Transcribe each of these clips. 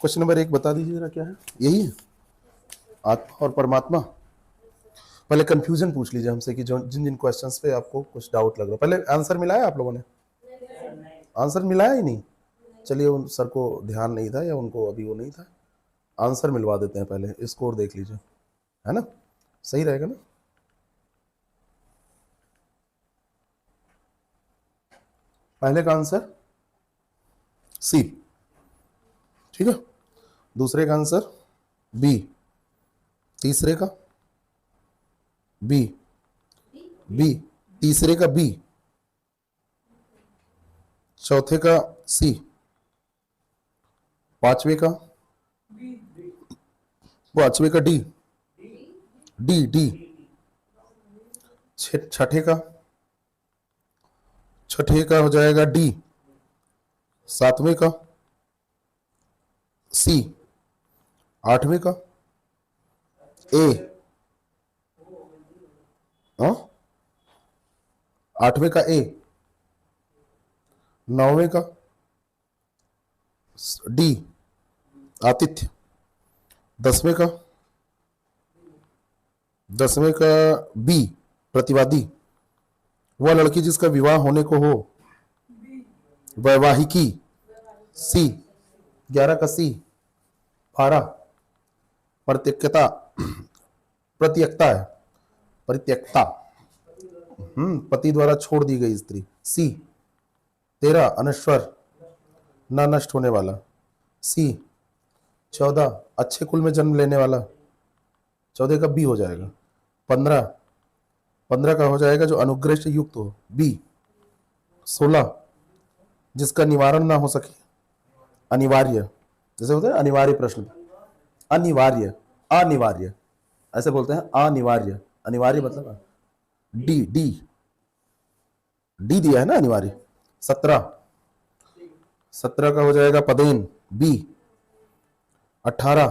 Question number 1 बता दीजिए जरा, क्या है? यही है, आत्मा और परमात्मा। पहले कंफ्यूजन पूछ लीजिए हमसे कि जो जिन जिन क्वेश्चंस पे आपको कुछ डाउट लग रहा है, पहले आंसर मिलाया आप लोगों ने? आंसर मिलाया ही नहीं? चलिए, उन सर को ध्यान नहीं था या उनको अभी वो नहीं था। आंसर मिलवा देते हैं, पहले स्कोर देख लीजिए, है ना? सही रहेगा ना? पहले का आंसर सी, ठीक है। दूसरे का आंसर बी, तीसरे का बी, बी, तीसरे का बी, चौथे का सी, पांचवे का डी, डी डी, छठे का हो जाएगा डी, सातवें का सी, आठवें का ए, आठवें का ए, नौवें का डी, आतिथ्य, दसवें का बी, प्रतिवादी, वह लड़की जिसका विवाह होने को हो, वैवाहिकी, सी, 11 का सी, 12 प्रत्यक्षता, प्रत्यक्षता है, परित्यक्ता, पति द्वारा छोड़ दी गई स्त्री, सी, 13 अनश्वर, न नष्ट होने वाला, सी, 14 अच्छे कुल में जन्म लेने वाला, 14 का बी हो जाएगा, 15 का हो जाएगा जो अनुग्रह से युक्त हो, बी, 16 जिसका निवारण ना हो सके, अनिवार्य, जैसे होता है अनिवार्य प्रश्न, अनिवार्य, अनिवार्य ऐसे बोलते हैं, अनिवार्य, अनिवार्य मतलब डी, डी डी दिया है ना, अनिवार्य। 17 का हो जाएगा पदेन, बी, 18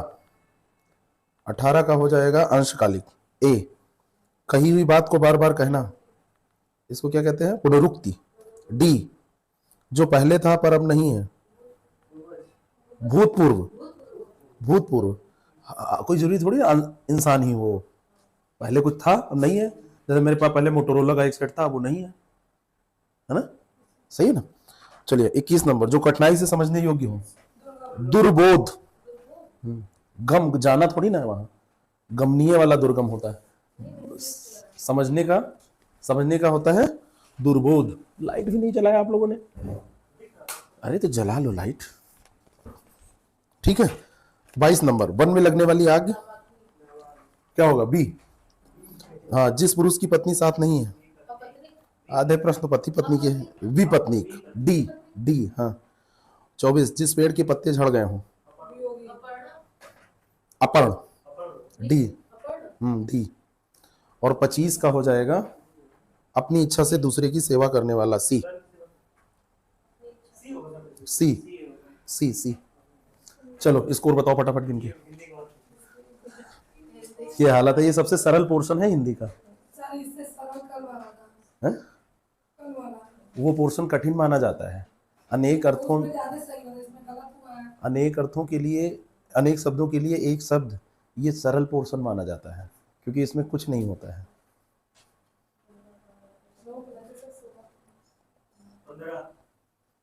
का हो जाएगा अंशकालिक, ए, कही हुई बात को बार बार कहना, इसको क्या कहते हैं? पुनरुक्ति, डी, जो पहले था पर अब नहीं है, भूतपूर्व, कोई जरूरी थोड़ी इंसान ही हो, पहले कुछ था अब नहीं है, जैसे मेरे पास पहले मोटोरोला का एक सेट था, वो नहीं है ना? सही है ना? चलिए 21 नंबर, जो कठिनाई से समझने योग्य हो, दुर्बोध, गम जाना थोड़ी ना है वहां, गमनीय वाला दुर्गम होता है, समझने का होता है दुर्बोध। लाइट भी नहीं जलाया आप लोगों ने, अरे तो जला लो लाइट, ठीक है। 22 नंबर, वन में लगने वाली आग क्या होगा? बी, हाँ, जिस पुरुष की पत्नी साथ नहीं है, आधे प्रश्न पति पत्नी के हैं, विपत्नीक, डी, डी, हाँ। 24 जिस पेड़ के पत्ते झड़ गए हों, अपर्ण, डी, डी। और 25 का हो जाएगा अपनी इच्छा से दूसरे की सेवा करने वाला, सी, सी, सी, सी। चलो स्कोर बताओ फटाफट गिन के। ये हालत है, ये सबसे सरल पोर्शन है हिंदी का, है? वो पोर्शन कठिन माना जाता है, अनेक अर्थों के लिए, अनेक शब्दों के लिए एक शब्द, ये सरल पोर्शन माना जाता है क्योंकि इसमें कुछ नहीं होता है।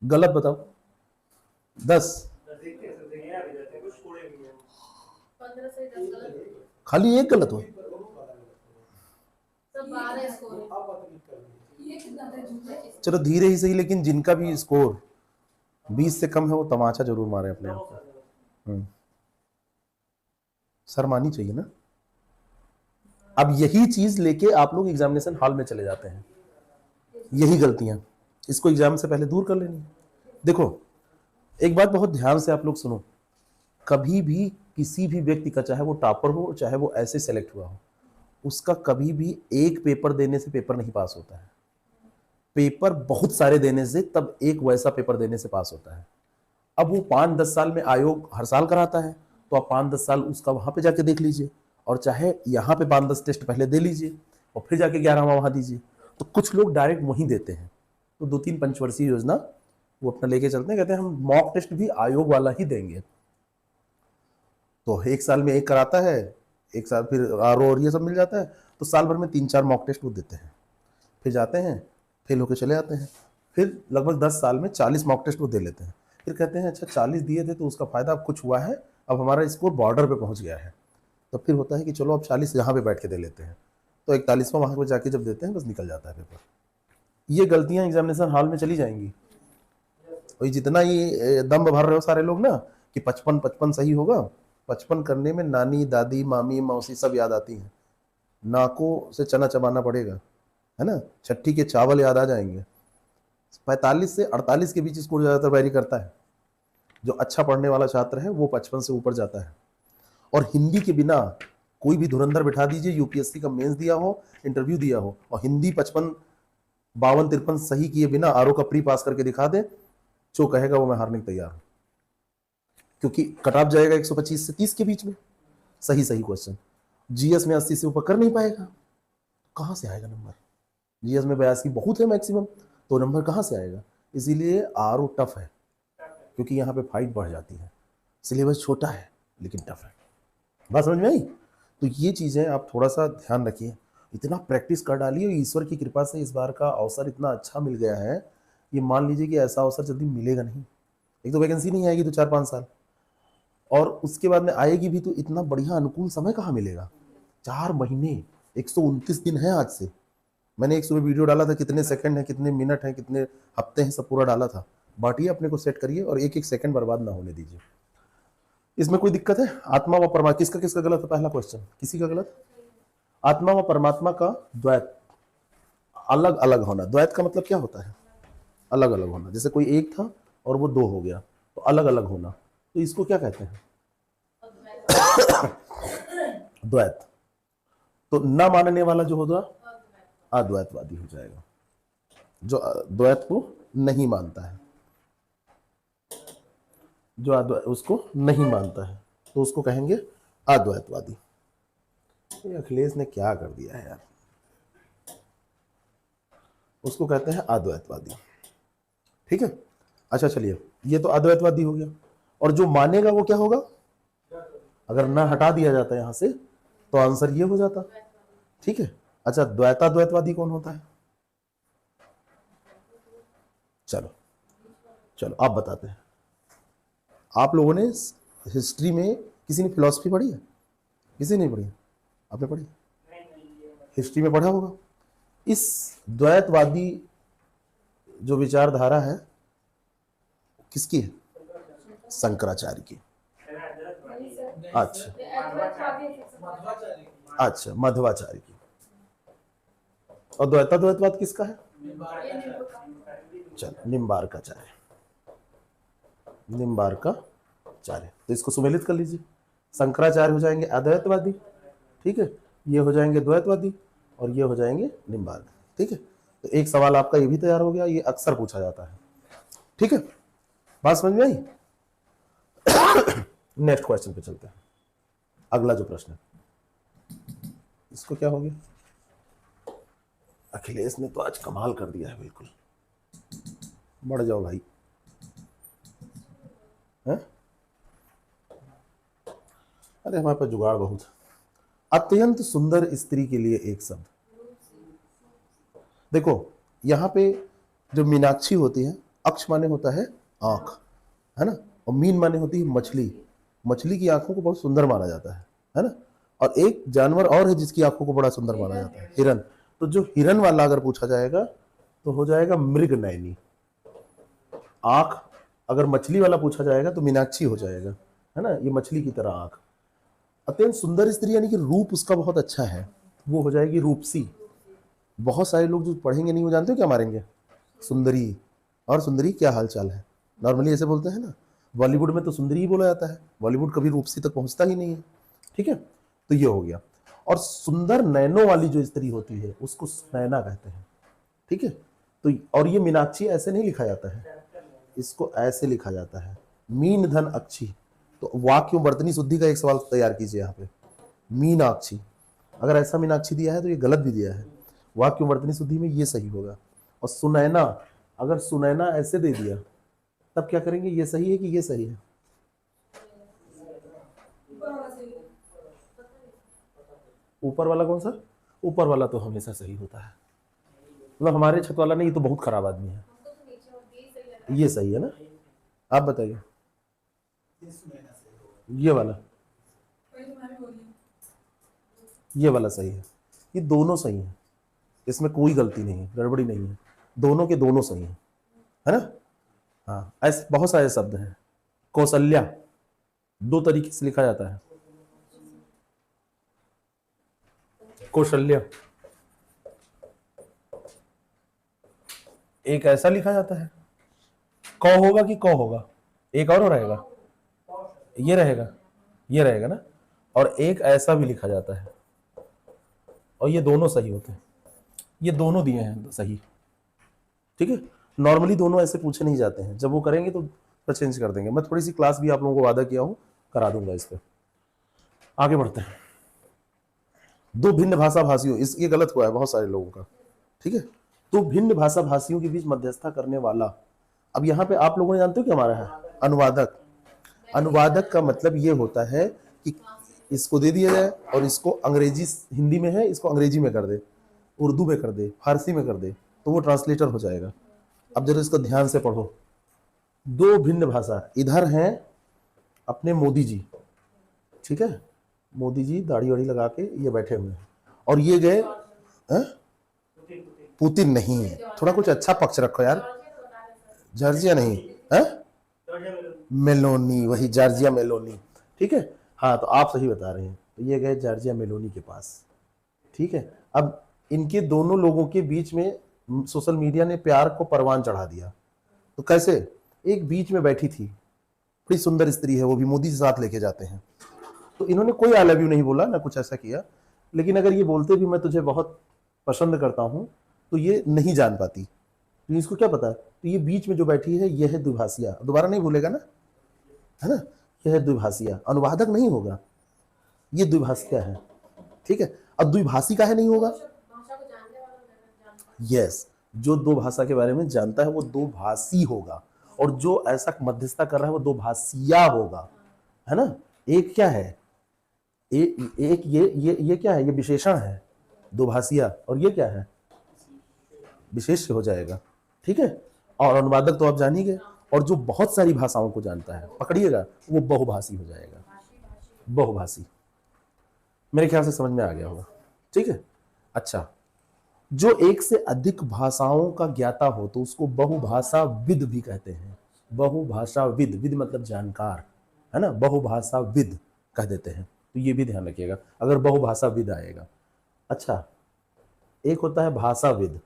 गलत बताओ, 10, खाली एक गलत हो, चलो धीरे ही सही, लेकिन जिनका भी स्कोर 20 से कम है वो तमाचा जरूर मारे अपने आप को, शर्मानी चाहिए ना। अब यही चीज लेके आप लोग एग्जामिनेशन हॉल में चले जाते हैं, यही गलतियां, इसको एग्जाम से पहले दूर कर लेनी। देखो एक बात बहुत ध्यान से आप लोग सुनो, कभी भी किसी भी व्यक्ति का, चाहे वो टॉपर हो चाहे वो ऐसे सेलेक्ट हुआ हो, उसका कभी भी एक पेपर देने से पेपर नहीं पास होता है, पेपर बहुत सारे देने से तब एक वैसा पेपर देने से पास होता है। अब वो 5-10 साल में आयोग हर साल कराता है, तो आप 5-10 साल उसका वहां पे जाके देख लीजिए, और चाहे यहाँ पे 5-10 टेस्ट पहले दे लीजिए और फिर जाके 11वां वहां दीजिए। तो कुछ लोग डायरेक्ट वहीं देते हैं, तो 2-3 पंचवर्षीय योजना वो अपना लेके चलते हैं, कहते हैं हम मॉक टेस्ट भी आयोग वाला ही देंगे। तो एक साल में एक कराता है, एक साल फिर आर और ये सब मिल जाता है, तो साल भर में 3-4 मॉक टेस्ट वो देते हैं, फिर जाते हैं, फेल होकर चले आते हैं। फिर लगभग 10 साल में 40 मॉक टेस्ट वो दे लेते हैं। फिर कहते हैं अच्छा 40 दिए थे तो उसका फ़ायदा अब कुछ हुआ है, अब हमारा स्कोर बॉर्डर पे पहुंच गया है। तो फिर होता है कि चलो अब 40 यहाँ पे बैठ के दे लेते हैं, तो 41वां वहाँ पे जाके जब देते हैं बस निकल जाता है पेपर। ये गलतियाँ एग्जामिनेशन हॉल में चली जाएंगी। और जितना ये दम भर रहे हो सारे लोग ना कि 55 सही होगा, 55 करने में नानी दादी मामी मौसी सब याद आती हैं, नाकों से चना चबाना पड़ेगा, है ना, छठी के चावल याद आ जाएंगे। 45 से 48 के बीच स्कोर ज़्यादातर वैरी करता है। जो अच्छा पढ़ने वाला छात्र है वो 55 से ऊपर जाता है। और हिंदी के बिना कोई भी धुरंधर बिठा दीजिए, यूपीएससी का मेंस दिया हो, इंटरव्यू दिया हो, और हिंदी 55 52 53 सही किए बिना आरओ का प्री पास करके दिखा दे, जो कहेगा वो मैं हारने को तैयार हूं, क्योंकि कट ऑफ जाएगा 125 से 30 के बीच में। सही सही क्वेश्चन जीएस में 80 से ऊपर कर नहीं पाएगा, कहां से आएगा नंबर? जीएस में 82 बहुत है मैक्सिमम, तो नंबर कहां से आएगा? इसीलिए आरओ टफ है, क्योंकि यहाँ पे फाइट बढ़ जाती है। सिलेबस छोटा है लेकिन टफ है। बात समझ में आई? तो ये चीज़ें आप थोड़ा सा ध्यान रखिए, इतना प्रैक्टिस कर डालिए, ईश्वर की कृपा से इस बार का अवसर इतना अच्छा मिल गया है। ये मान लीजिए कि ऐसा अवसर जल्दी मिलेगा नहीं। एक तो वैकेंसी नहीं आएगी तो 4-5 साल, और उसके बाद में आएगी भी तो इतना बढ़िया अनुकूल समय कहाँ मिलेगा? 4 महीने 129 दिन है आज से। मैंने एक सुबह वीडियो डाला था, कितने सेकंड है, कितने मिनट है, कितने हफ्ते हैं, सब पूरा डाला था। बांटिए, अपने को सेट करिए और एक एक सेकंड बर्बाद ना होने दीजिए। इसमें कोई दिक्कत है? आत्मा व परमात्मा, किसका किसका गलत है? पहला क्वेश्चन किसी का गलत? आत्मा व परमात्मा का द्वैत अलग अलग होना। द्वैत का मतलब क्या होता है? अलग अलग होना। जैसे कोई एक था और वो 2 हो गया, तो अलग अलग होना, तो इसको क्या कहते हैं? द्वैत। तो न मानने वाला जो होगा अद्वैतवादी हो जाएगा, जो द्वैत को नहीं मानता है, जो उसको नहीं मानता है तो उसको कहेंगे अद्वैतवादी। ये अखिलेश ने क्या कर दिया है यार, उसको कहते हैं अद्वैतवादी। ठीक है, अच्छा चलिए, ये तो अद्वैतवादी हो गया। और जो मानेगा वो क्या होगा? अगर ना हटा दिया जाता यहां से तो आंसर ये हो जाता। ठीक है, अच्छा द्वैताद्वैतवादी कौन होता है? चलो चलो आप बताते हैं। आप लोगों ने हिस्ट्री में किसी ने फिलॉसफी पढ़ी है? किसी ने नहीं पढ़ी? आपने पढ़ी? हिस्ट्री में पढ़ा होगा। इस द्वैतवादी जो विचारधारा है किसकी है? शंकराचार्य की। अच्छा अच्छा, मध्वाचार्य की। और द्वैताद्वैतवाद किसका है? चलो, निम्बार्काचार्य। निम्बार्काचार्य, तो इसको सुमेलित कर लीजिए। शंकराचार्य हो जाएंगे अद्वैतवादी, ठीक है, ये हो जाएंगे द्वैतवादी, और ये हो जाएंगे निम्बार्क। ठीक है, तो एक सवाल आपका ये भी तैयार हो गया, ये अक्सर पूछा जाता है। ठीक है, बात समझ में आई? नेक्स्ट क्वेश्चन पे चलते हैं। अगला जो प्रश्न है, इसको क्या हो गया? अखिलेश ने तो आज कमाल कर दिया है, बिल्कुल। बढ़ जाओ भाई, है? अरे हमारे पास जुगाड़ बहुत। अत्यंत सुंदर स्त्री के लिए एक शब्द। देखो यहां पे जो मीनाक्षी होती है, अक्ष माने होता है आंख, है ना, और मीन माने होती है मछली। मछली की आंखों को बहुत सुंदर माना जाता है ना। और एक जानवर और है जिसकी आंखों को बड़ा सुंदर माना जाता है, हिरन। तो जो हिरन वाला अगर पूछा जाएगा तो हो जाएगा मृग नयनी। आंख अगर मछली वाला पूछा जाएगा तो मीनाक्षी हो जाएगा, है ना, ये मछली की तरह आंख। अत्यंत सुंदर स्त्री यानी कि रूप उसका बहुत अच्छा है, वो हो जाएगी रूपसी। बहुत सारे लोग जो पढ़ेंगे नहीं वो जानते हो क्या मारेंगे? सुंदरी। और सुंदरी क्या हाल चाल है, नॉर्मली ऐसे बोलते हैं ना। बॉलीवुड में तो सुंदरी ही बोला जाता है, बॉलीवुड कभी रूपसी तक पहुंचता ही नहीं है। ठीक है, तो ये हो गया। और सुंदर नैनों वाली जो स्त्री होती है उसको सुनैना कहते हैं। ठीक है, तो और ये मीनाक्षी ऐसे नहीं लिखा जाता है, इसको ऐसे लिखा जाता है, मीन धन अक्षी। तो वाक्य वर्तनी शुद्धि का एक सवाल तैयार कीजिए यहाँ पे, मीनाक्षी। अगर ऐसा मीनाक्षी दिया है तो ये गलत भी दिया है, वाक्य वर्तनी शुद्धि में ये सही होगा। और सुनैना, अगर सुनैना ऐसे दे दिया तब क्या करेंगे? ये सही है कि ये सही है? ऊपर वाला कौन सा? ऊपर वाला तो हमेशा सही होता है। मतलब हमारे छत वाला नहीं, ये तो बहुत खराब आदमी है। ये सही है ना? आप बताइए। ये वाला, ये वाला सही है। ये दोनों सही है, इसमें कोई गलती नहीं है, गड़बड़ी नहीं है, दोनों के दोनों सही है ना? हाँ, ऐसे बहुत सारे शब्द हैं। कौशल्या 2 तरीके से लिखा जाता है। कौशल्या एक ऐसा लिखा जाता है, क होगा कि क होगा? एक और रहेगा, ये रहेगा, ये रहेगा ना? और एक ऐसा भी लिखा जाता है, और ये दोनों सही होते हैं। ये दोनों दिए हैं सही, ठीक है। नॉर्मली दोनों ऐसे पूछे नहीं जाते हैं, जब वो करेंगे तो चेंज कर देंगे। मैं थोड़ी सी क्लास भी आप लोगों को वादा किया हूं, करा दूंगा इस पर। आगे बढ़ते हैं। 2 भिन्न भाषा भाषियों, ये गलत हुआ है बहुत सारे लोगों का, ठीक है। 2 भिन्न भाषा भाषियों के बीच मध्यस्थता करने वाला। अब यहाँ पे आप लोगों ने जानते हो क्या हमारा है? अनुवादक। अनुवादक का मतलब ये होता है कि इसको दे दिया जाए और इसको अंग्रेजी, हिंदी में है, इसको अंग्रेजी में कर दे, उर्दू में कर दे, फारसी में कर दे, तो वो ट्रांसलेटर हो जाएगा। अब जरा इसको ध्यान से पढ़ो। 2 भिन्न भाषा, इधर हैं अपने मोदी जी, ठीक है, मोदी जी दाढ़ी वाड़ी लगा के ये बैठे हुए हैं, और ये गए पुतिन नहीं है, थोड़ा कुछ अच्छा पक्ष रखो यार। जॉर्जिया नहीं है, मेलोनी, वही जॉर्जिया मेलोनी, ठीक है। हाँ, तो आप सही बता रहे हैं, तो ये गए जॉर्जिया मेलोनी के पास, ठीक है। अब इनके दोनों लोगों के बीच में सोशल मीडिया ने प्यार को परवान चढ़ा दिया। तो कैसे? एक बीच में बैठी थी, बड़ी सुंदर स्त्री है, वो भी मोदी से साथ लेके जाते हैं, तो इन्होंने कोई आई लव यू नहीं बोला ना कुछ ऐसा किया, लेकिन अगर ये बोलते भी मैं तुझे बहुत पसंद करता हूं, तो ये नहीं जान पाती। तो इसको क्या पता? तो ये बीच में जो बैठी है, यह है द्विभाषिया। दोबारा नहीं भूलेगा ना, है ना? यह है द्विभाषिया, अनुवादक नहीं होगा, ये द्विभाषिया है, ठीक है। अब द्विभाषी का है नहीं होगा, यस, जो 2 भाषा के बारे में जानता है वो 2 भाषी होगा, और जो ऐसा मध्यस्थता कर रहा है वो 2 भाषिया होगा, है ना? एक क्या है, एक ये क्या है? ये विशेषण है, 2 भाषिया, और ये क्या है? विशेष्य हो जाएगा, ठीक है। और अनुवादक तो आप जान ही गए, और जो बहुत सारी भाषाओं को जानता है, पकड़िएगा, वो बहुभाषी हो जाएगा, बहुभाषी। मेरे ख्याल से समझ में आ गया होगा, ठीक है। अच्छा, जो एक से अधिक भाषाओं का ज्ञाता हो तो उसको बहुभाषाविद भी कहते हैं। बहुभाषाविद, विद मतलब जानकार, है ना? बहुभाषाविद कह देते हैं, तो ये भी ध्यान रखिएगा अगर बहुभाषाविद आएगा। अच्छा, एक होता है भाषाविद,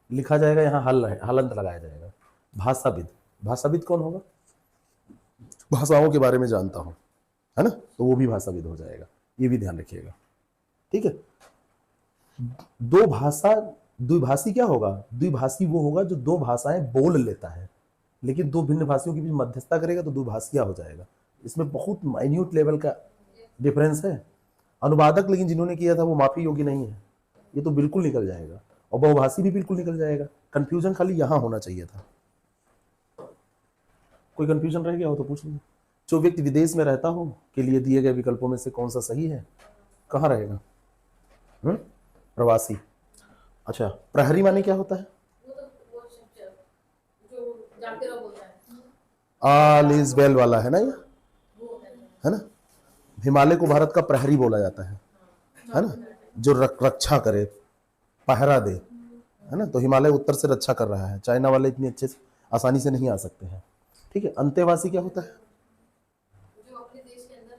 लिखा जाएगा यहाँ हलंत लगाया जाएगा, भाषाविद। भाषाविद कौन होगा? भाषाओं के बारे में जानता हूं, है ना, तो वो भी भाषाविद हो जाएगा, ये भी ध्यान रखिएगा, ठीक है। 2 भाषा, द्विभाषी क्या होगा? द्विभाषी वो होगा जो 2 भाषाएं बोल लेता है, लेकिन 2 भिन्न भाषियों के बीच मध्यस्थता करेगा तो द्विभाषिया हो जाएगा। इसमें बहुत माइन्यूट लेवल का डिफरेंस है। अनुवादक लेकिन जिन्होंने किया था वो माफी योग्य नहीं है, ये तो बिल्कुल निकल जाएगा, और बहुभाषी भी बिल्कुल निकल जाएगा। कंफ्यूजन खाली यहां होना चाहिए था। कोई कंफ्यूजन रह गया हो तो पूछ लीजिए। जो व्यक्ति विदेश में रहता हो के लिए दिए गए विकल्पों में से कौन सा सही है? कहाँ रहेगा? प्रवासी। अच्छा, प्रहरी माने क्या होता है? ऑल इज वेल वाला है ना, ये है ना? हिमालय को भारत का प्रहरी बोला जाता है ना, जो रक्षा करे, पहरा दे, है ना। तो हिमालय उत्तर से रक्षा कर रहा है, चाइना वाले इतनी अच्छे से आसानी से नहीं आ सकते हैं, ठीक है। अंतेवासी क्या होता है? जो अपने देश के अंदर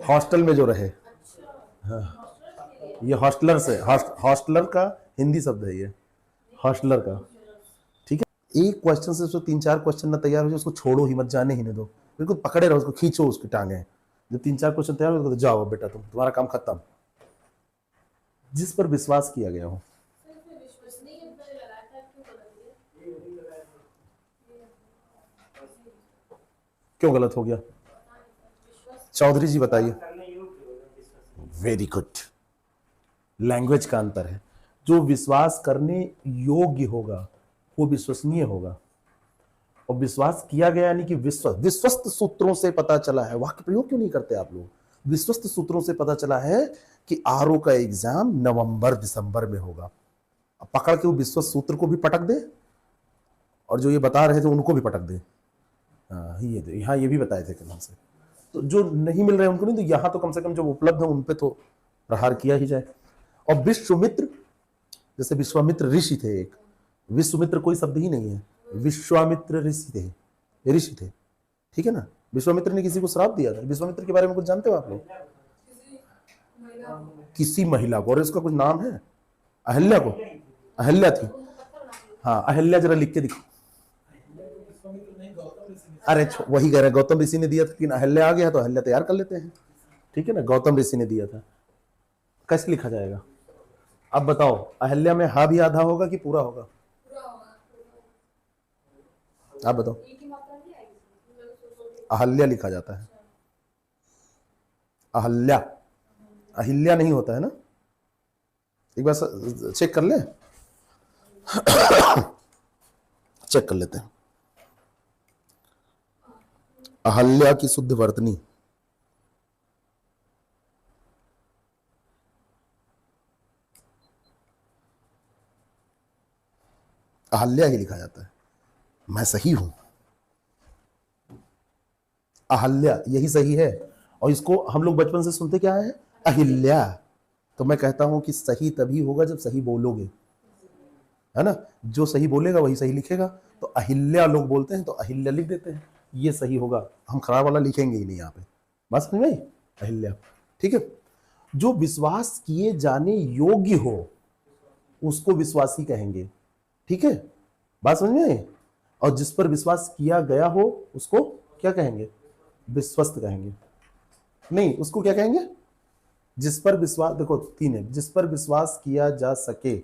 हॉस्टल में जो रहे, हाँ, ये हॉस्टलर से, हॉस्टलर का हिंदी शब्द है ये, हॉस्टलर का, ठीक है। एक क्वेश्चन से उसको 3-4 क्वेश्चन ना तैयार हो जाए, उसको छोड़ो ही मत, जाने ही नहीं दो, बिल्कुल पकड़े रहो उसको, खींचो उसकी टांगे। जब 3-4 क्वेश्चन तैयार हो तो जाओ बेटा, तुम्हारा काम खत्म। जिस पर विश्वास किया गया हो, क्यों गलत हो गया? चौधरी जी बताइए। वेरी गुड, लैंग्वेज का अंतर है। जो विश्वास करने योग्य होगा वो विश्वसनीय होगा, और विश्वास किया गया यानी कि विश्वस्त सूत्रों से पता चला है। वाक्य प्रयोग क्यों नहीं करते आप लोग? विश्वस्त सूत्रों से पता चला है कि आरओ का एग्जाम नवंबर दिसंबर में होगा। अब पकड़ के वो विश्वस्त सूत्र को भी पटक दे और जो ये बता रहे थे उनको भी पटक दे। हाँ ये यहाँ ये भी बताए थे कल से। तो जो नहीं मिल रहे उनको नहीं, तो यहाँ तो कम से कम जो उपलब्ध है उन पे तो प्रहार किया ही जाए। और विश्वामित्र, जैसे विश्वामित्र ऋषि थे, एक विश्वामित्र कोई शब्द ही नहीं है, विश्वामित्र ऋषि थे, ऋषि थे, ठीक है ना। विश्वामित्र ने किसी को श्राप दिया था। विश्वामित्र के बारे में कुछ जानते हो आप लोग? किसी महिला को, और इसका कुछ नाम है, अहल्या को, अहल्या थी। हाँ अहल्या, जरा लिख के दिखो। अरे वही कह रहे हैं, गौतम ऋषि ने दिया था, लेकिन अहल्या आ गया तो अहल्या तैयार कर लेते हैं, ठीक है ना। गौतम ऋषि ने दिया था, कैसे लिखा जाएगा अब बताओ? अहल्या में हा भी आधा होगा कि पूरा होगा? आप बताओ। अहल्या लिखा जाता है, अहल्या, अहिल्या नहीं होता है ना। एक बार चेक कर ले, चेक कर लेते हैं। अहल्या की शुद्ध वर्तनी, अहल्या ही लिखा जाता है। मैं सही हूं, अहल्या यही सही है। और इसको हम लोग बचपन से सुनते क्या है, अहिल्या। तो मैं कहता हूं कि सही तभी होगा जब सही बोलोगे, है ना। जो सही बोलेगा वही सही लिखेगा। तो अहिल्या लोग बोलते हैं तो अहिल्या लिख देते हैं, ये सही होगा। हम खराब वाला लिखेंगे ही नहीं यहाँ पे, बात समझ में आई? अहिल्या, ठीक है। जो विश्वास किए जाने योग्य हो उसको विश्वासी कहेंगे, ठीक है, बात समझ में आई? और जिस पर विश्वास किया गया हो उसको क्या कहेंगे? विश्वस्त कहेंगे। नहीं, उसको क्या कहेंगे? जिस पर विश्वास, देखो तीन है, जिस पर विश्वास किया जा सके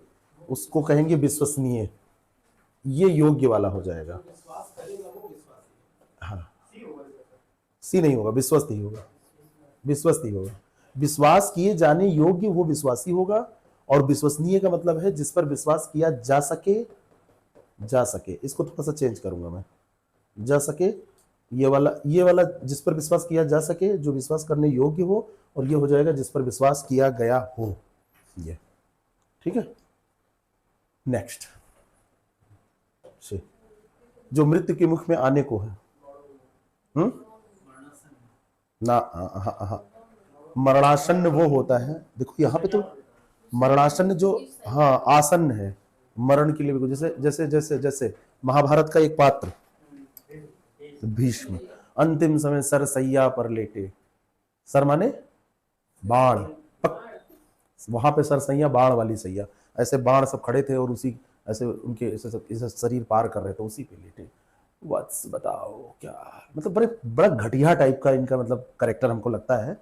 उसको कहेंगे विश्वसनीय। ये योग्य वाला हो जाएगा। हाँ, सी नहीं होगा, विश्वस्त ही होगा, विश्वस्त ही होगा। विश्वास किए जाने योग्य वो विश्वासी होगा, और विश्वसनीय का मतलब है जिस पर विश्वास किया जा सके, जा सके। इसको थोड़ा सा चेंज करूंगा मैं, जा सके, ये वाला जिस पर विश्वास किया जा सके, जो विश्वास करने योग्य हो, और ये हो जाएगा जिस पर विश्वास किया गया हो, ये, ठीक है। नेक्स्ट, जो मृत्यु के मुख में आने को है, ना, मरणासन्न वो होता है। देखो यहाँ पे तो मरणासन्न जो, हाँ आसन्न है मरण के लिए भी। जैसे जैसे जैसे जैसे महाभारत का एक पात्र भीष्म, अंतिम समय सरसैया पर लेटे, सर माने बाण, वहां पे सरसैया बाण वाली सैया, ऐसे बाण सब खड़े थे और उसी ऐसे उनके ऐसे शरीर पार कर रहे थे, उसी पे लेटे। वत्स बताओ क्या मतलब, बड़ा घटिया टाइप का इनका मतलब करेक्टर हमको लगता है।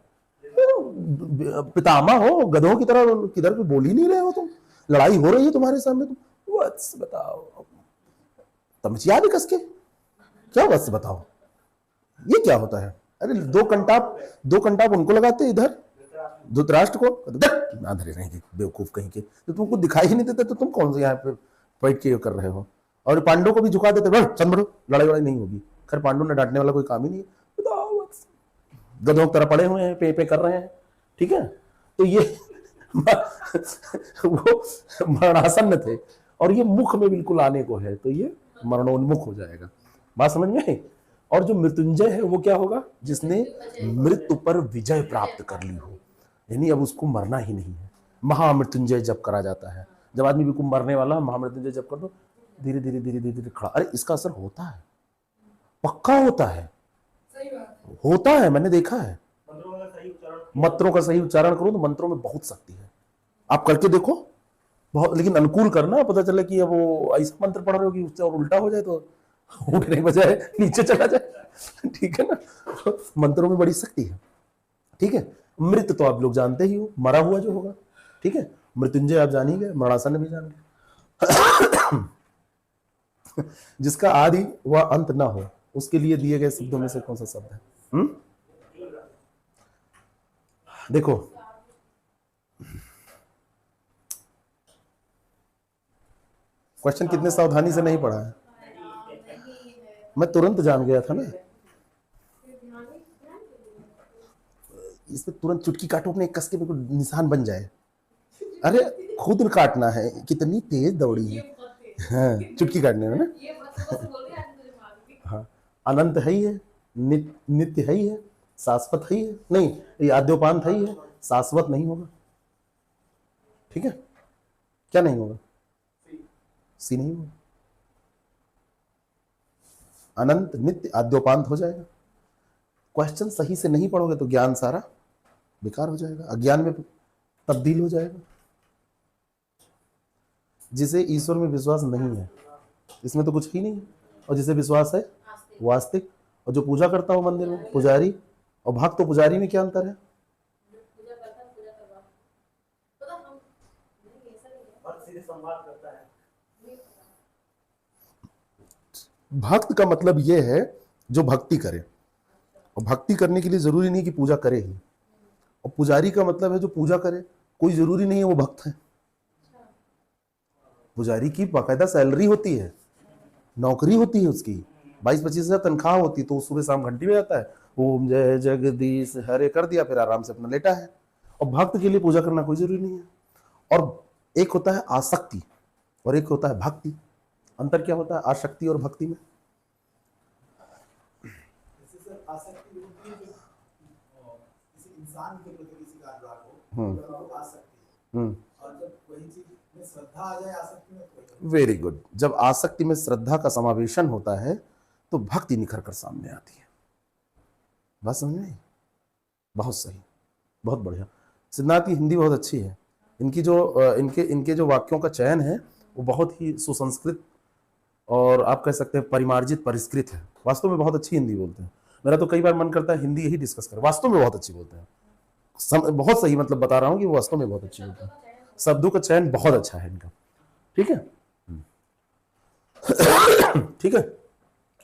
पितामह हो, गधों की तरह किधर पे बोल ही नहीं रहे हो तुम, लड़ाई हो रही है तुम्हारे सामने, तुम वत्स बताओ, तमचिया भी कसके क्या वत्स बताओ, ये क्या होता है? अरे दो कंटाप उनको लगाते इधर, धृतराष्ट्र को ना धरे रहेंगे बेवकूफ कहीं के, तो तुमको दिखाई ही नहीं देते, तो तुम कौन से यहाँ पे बैठ के कर रहे हो? और पांडव को भी झुका देते, चल बढ़ो, लड़ाई नहीं होगी। खैर पांडव ने डांटने वाला कोई काम ही नहीं है, गधों की तरह पड़े हुए हैं, पे कर रहे हैं, ठीक है। तो ये वो मरणासन्न थे, और ये मुख में बिल्कुल आने को है, तो ये मरणोन्मुख हो जाएगा। बात समझ में आई? और जो मृत्युंजय है वो क्या होगा? जिसने मृत्यु पर विजय प्राप्त कर ली हो, यानी अब उसको मरना ही नहीं है। महामृत्युंजय जब करा जाता है, जब आदमी बिल्कुल मरने वाला, महामृत्युंजय जब कर दो, धीरे धीरे धीरे धीरे धीरे खड़ा, अरे इसका असर होता है, पक्का होता है, होता है, मैंने देखा है। मंत्रों का सही उच्चारण करो तो मंत्रों में बहुत शक्ति है, आप करके देखो बहुत, लेकिन अनुकूल करना, पता चले कि वो ऐसा मंत्र पढ़ रहे हो कि उससे और उल्टा हो जाए तो उठने के बजाय नीचे चला जाए, ठीक है ना। मंत्रों में बड़ी शक्ति है, ठीक है। मृत तो आप लोग जानते ही हो, मरा हुआ जो होगा, ठीक है। मृत्युंजय आप जान ही गए, मरणासन भी जान गए। जिसका आदि वह अंत ना हो, उसके लिए दिए गए शब्दों में से कौन सा शब्द है? देखो क्वेश्चन कितने सावधानी से नहीं पढ़ा है, मैं तुरंत जान गया था ना। इसमें तुरंत चुटकी काटो अपने, कस के बिल्कुल निशान बन जाए। अरे खुद काटना है, कितनी तेज दौड़ी है। हाँ, चुटकी काटने में ना। हाँ, अनंत है ही है, नित्य है ही है, शाश्वत है ही है, नहीं ये आद्योपांत है ही है, शाश्वत नहीं होगा। ठीक है, क्या नहीं होगा? सी नहीं होगा। अनंत नित्य आद्योपांत हो जाएगा। क्वेश्चन सही से नहीं पढ़ोगे तो ज्ञान सारा बेकार हो जाएगा, अज्ञान में तब्दील हो जाएगा। जिसे ईश्वर में विश्वास नहीं है, इसमें तो कुछ ही नहीं है, और जिसे विश्वास है वो आस्तिक। और जो पूजा करता हो मंदिर में, पुजारी, और भक्त तो पुजारी में क्या अंतर है? भक्त का मतलब यह है जो भक्ति करे, और भक्ति करने के लिए जरूरी नहीं कि पूजा करे ही। और पुजारी का मतलब है जो पूजा करे, कोई जरूरी नहीं है वो भक्त है। पुजारी की बाकायदा सैलरी होती है, नौकरी होती है उसकी, 22-25 हजार तनख्वाह होती है, तो सुबह शाम घंटी में जाता है, ओम जय जगदीश हरे कर दिया, फिर आराम से अपना लेटा है। और भक्त के लिए पूजा करना कोई जरूरी नहीं है। और एक होता है आसक्ति और एक होता है भक्ति। अंतर क्या होता है आसक्ति और भक्ति में? आसक्ति होती है जो किसी इंसान के प्रति किसी का अनुराग हो, तो आसक्ति है। और जब वही चीज में श्रद्धा आ जाए आसक्ति में, तो वेरी गुड। जब आसक्ति में श्रद्धा का समावेशन होता है तो भक्ति निखर कर सामने आती है। बात समझ में आई? बहुत सही, बहुत बढ़िया। सिद्धार्थ की हिंदी बहुत अच्छी है। इनकी जो इनके जो वाक्यों का चयन है वो बहुत ही सुसंस्कृत और आप कह सकते हैं परिमार्जित, परिष्कृत है। वास्तव में बहुत अच्छी हिंदी बोलते हैं। मेरा तो कई बार मन करता है हिंदी यही डिस्कस करें। वास्तव में बहुत अच्छी बोलते हैं, बहुत सही, मतलब बता रहा हूँ कि वो वास्तव में बहुत अच्छी बोलते हैं। शब्दों का चयन बहुत अच्छा है इनका। ठीक है ठीक है,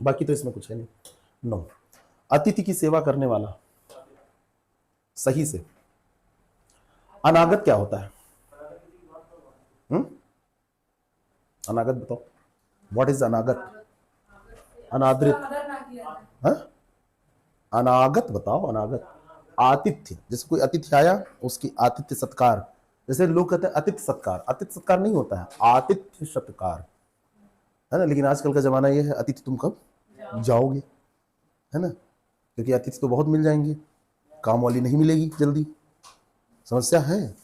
बाकी तो इसमें कुछ है नहीं। 9, अतिथि की सेवा करने वाला। सही से अनागत क्या होता है? अनागत बताओ, व्हाट इज अनागत? अनादृत, हाँ? अनागत बताओ। अनागत आतिथ्य, जैसे कोई अतिथि आया उसकी आतिथ्य सत्कार। जैसे लोग कहते हैं अतिथि सत्कार, अतिथि सत्कार नहीं होता है, आतिथ्य सत्कार है ना। लेकिन आजकल का जमाना ये है अतिथि तुम कब जाओगे, है ना, क्योंकि अतिथि तो बहुत मिल जाएंगे, काम वाली नहीं मिलेगी जल्दी। समस्या है,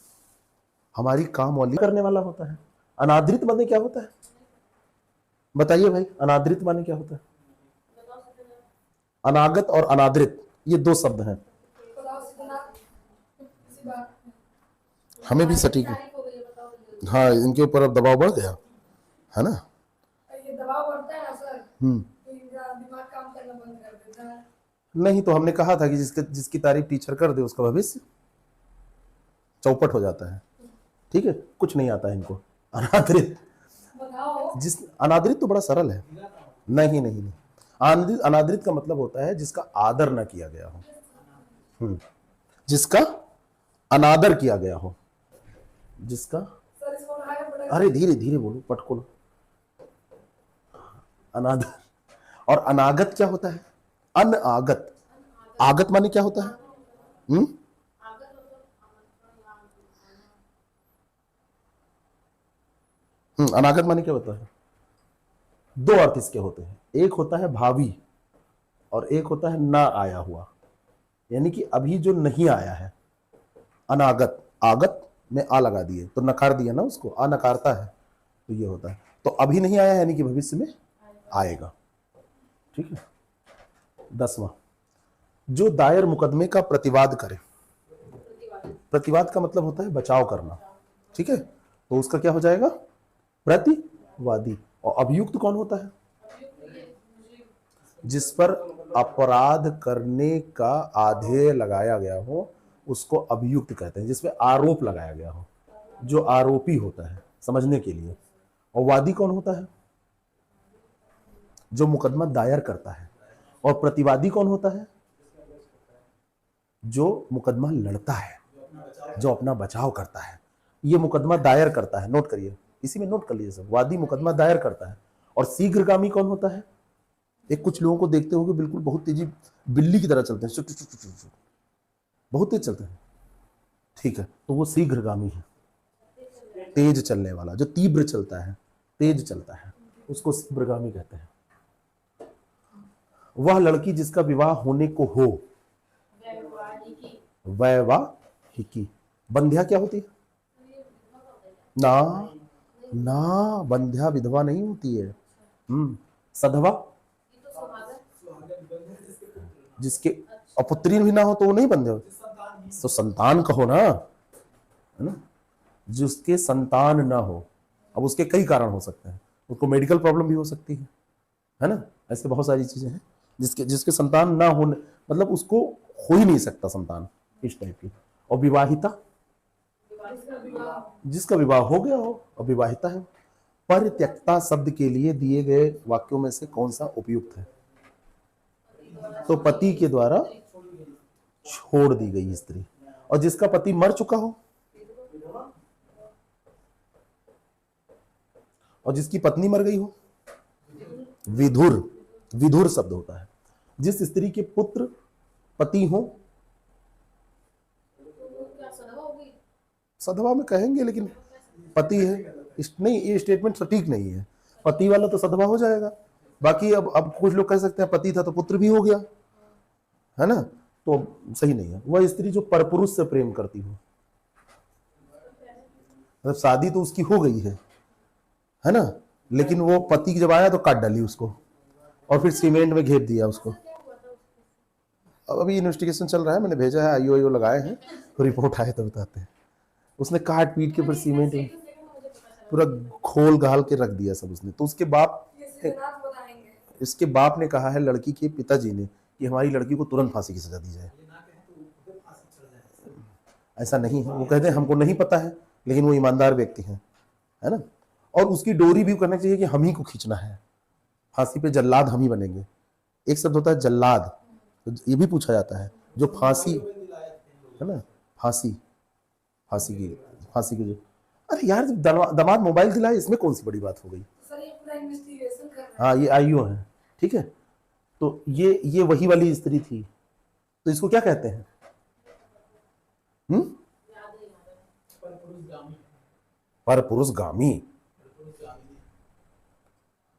हमारी काम वाली करने वाला होता है। अनादृत माने क्या होता है बताइए भाई? अनादृत माने क्या होता है? अनागत और अनादृत ये 2 शब्द हैं। हमें भी सटीक, हाँ, इनके ऊपर अब दबाव बढ़ गया है ना। ये दबाव बढ़ता है ना सर, तो इनका दिमाग काम करना बंद कर देता है। नहीं तो हमने कहा था कि जिसकी तारीफ टीचर कर दे उसका भविष्य चौपट हो जाता है। ठीक है, कुछ नहीं आता है इनको। अनादृत, जिस अनादृत तो बड़ा सरल है। नहीं नहीं नहीं, अनादृत का मतलब होता है जिसका आदर ना किया गया हो, जिसका अनादर किया गया हो, जिसका, अरे धीरे धीरे बोलो, पटको लो। अनादर। और अनागत क्या होता है? अनागत। आगत माने क्या होता है? अनागत माने क्या होता है? 2 अर्थ इसके होते हैं, एक होता है भावी और एक होता है ना आया हुआ, यानी कि अभी जो नहीं आया है। अनागत, आगत में आ लगा दिए तो नकार दिया ना उसको, आ नकारता है, तो ये होता है। तो अभी नहीं आया यानी कि भविष्य में आएगा। ठीक है। 10वां, जो दायर मुकदमे का प्रतिवाद करे। प्रतिवाद का मतलब होता है बचाव करना। ठीक है, तो उसका क्या हो जाएगा? प्रतिवादी। और अभियुक्त कौन होता है? जिस पर अपराध करने का आधेय लगाया गया हो उसको अभियुक्त कहते हैं, जिसमें आरोप लगाया गया हो, जो आरोपी होता है समझने के लिए। और वादी कौन होता है? जो मुकदमा दायर करता है। और प्रतिवादी कौन होता है? जो मुकदमा लड़ता है, जो अपना बचाव करता है। ये मुकदमा दायर करता है, नोट करिए, इसी में नोट कर लीजिए सब। वादी मुकदमा दायर करता है। और शीघ्रगामी कौन होता है? एक कुछ लोगों को देखते होंगे बिल्कुल बहुत तेजी बिल्ली की तरह चलते हैं, बहुत तेज चलते हैं, ठीक है, तो वो शीघ्रगामी है, तेज चलने वाला, जो तीव्र चलता है, तेज चलता है, उसको शीघ्रगामी कहते हैं। वह लड़की जिसका विवाह होने को हो, वैवाहिकी। बंध्या क्या होती है? ना ना, बंध्या विधवा नहीं होती है। सधवा, जिसके अपुत्री भी ना हो तो वो नहीं बंधे होते, तो संतान कहो ना, है ना, जिसके संतान ना हो। अब उसके कई कारण हो सकते हैं, उसको मेडिकल प्रॉब्लम भी हो सकती है ना, ऐसे बहुत सारी चीजें हैं जिसके जिसके संतान ना होने, मतलब उसको हो ही नहीं सकता संतान, इस टाइप की। और विवाहिता, जिसका विवाह हो गया हो और विवाहिता है। परित्यक्ता शब्द के लिए दिए गए वाक्यों में से कौन सा उपयुक्त है? तो पति के द्वारा छोड़ दी गई स्त्री, और जिसका पति मर चुका हो, और जिसकी पत्नी मर गई हो, विधुर। विधुर शब्द होता है जिस स्त्री के पुत्र पति हो, सधवा में कहेंगे, लेकिन पति है नहीं, ये स्टेटमेंट सटीक नहीं है। पति वाला तो सधवा हो जाएगा, बाकी अब कुछ लोग कह सकते हैं पति था तो पुत्र भी हो गया, है ना, तो सही नहीं है। वह स्त्री जो परपुरुष से प्रेम करती हो, मतलब शादी तो उसकी हो गई है ना, लेकिन वो पति जब आया तो काट डाली उसको और फिर सीमेंट में घेर दिया उसको। अब अभी इन्वेस्टिगेशन चल रहा है, मैंने भेजा है, आईओ लगाए हैं, तो रिपोर्ट आए तो बताते हैं। उसने काट पीट के फिर सीमेंट में पूरा खोल घाल के रख दिया सब उसने। तो उसके बाप ने कहा है लड़की के पिताजी ने कि हमारी लड़की को तुरंत फांसी की सजा दी जाए। ऐसा नहीं है, वो कहते हैं हमको नहीं पता है, लेकिन वो ईमानदार व्यक्ति हैं, है ना। और उसकी डोरी भी करना चाहिए कि हम ही को खींचना है, फांसी पे जल्लाद हम ही बनेंगे। एक शब्द होता है जल्लाद, तो ये भी पूछा जाता है जो फांसी, है ना, फांसी की जो, अरे यार दामाद मोबाइल दिलाए, इसमें कौन सी बड़ी बात हो गई। हाँ ये आईओ है, ठीक है। तो ये वही वाली स्त्री थी, तो इसको क्या कहते हैं? परपुरुषगामी।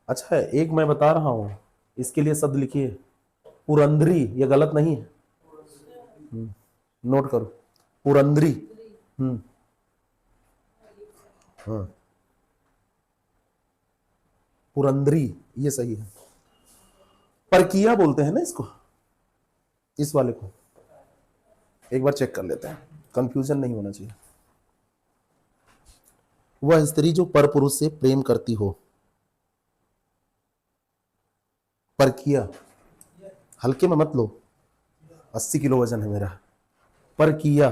अच्छा है, एक मैं बता रहा हूं, इसके लिए शब्द लिखिए पुरंदरी, ये गलत नहीं है, नोट करो, पुरंदरी। हाँ, पुरंदरी ये सही है। परकिया बोलते हैं ना इसको, इस वाले को एक बार चेक कर लेते हैं, कंफ्यूजन नहीं होना चाहिए। वह स्त्री जो परपुरुष से प्रेम करती हो, परकिया, हल्के में मत लो, 80 किलो वजन है मेरा। परकिया,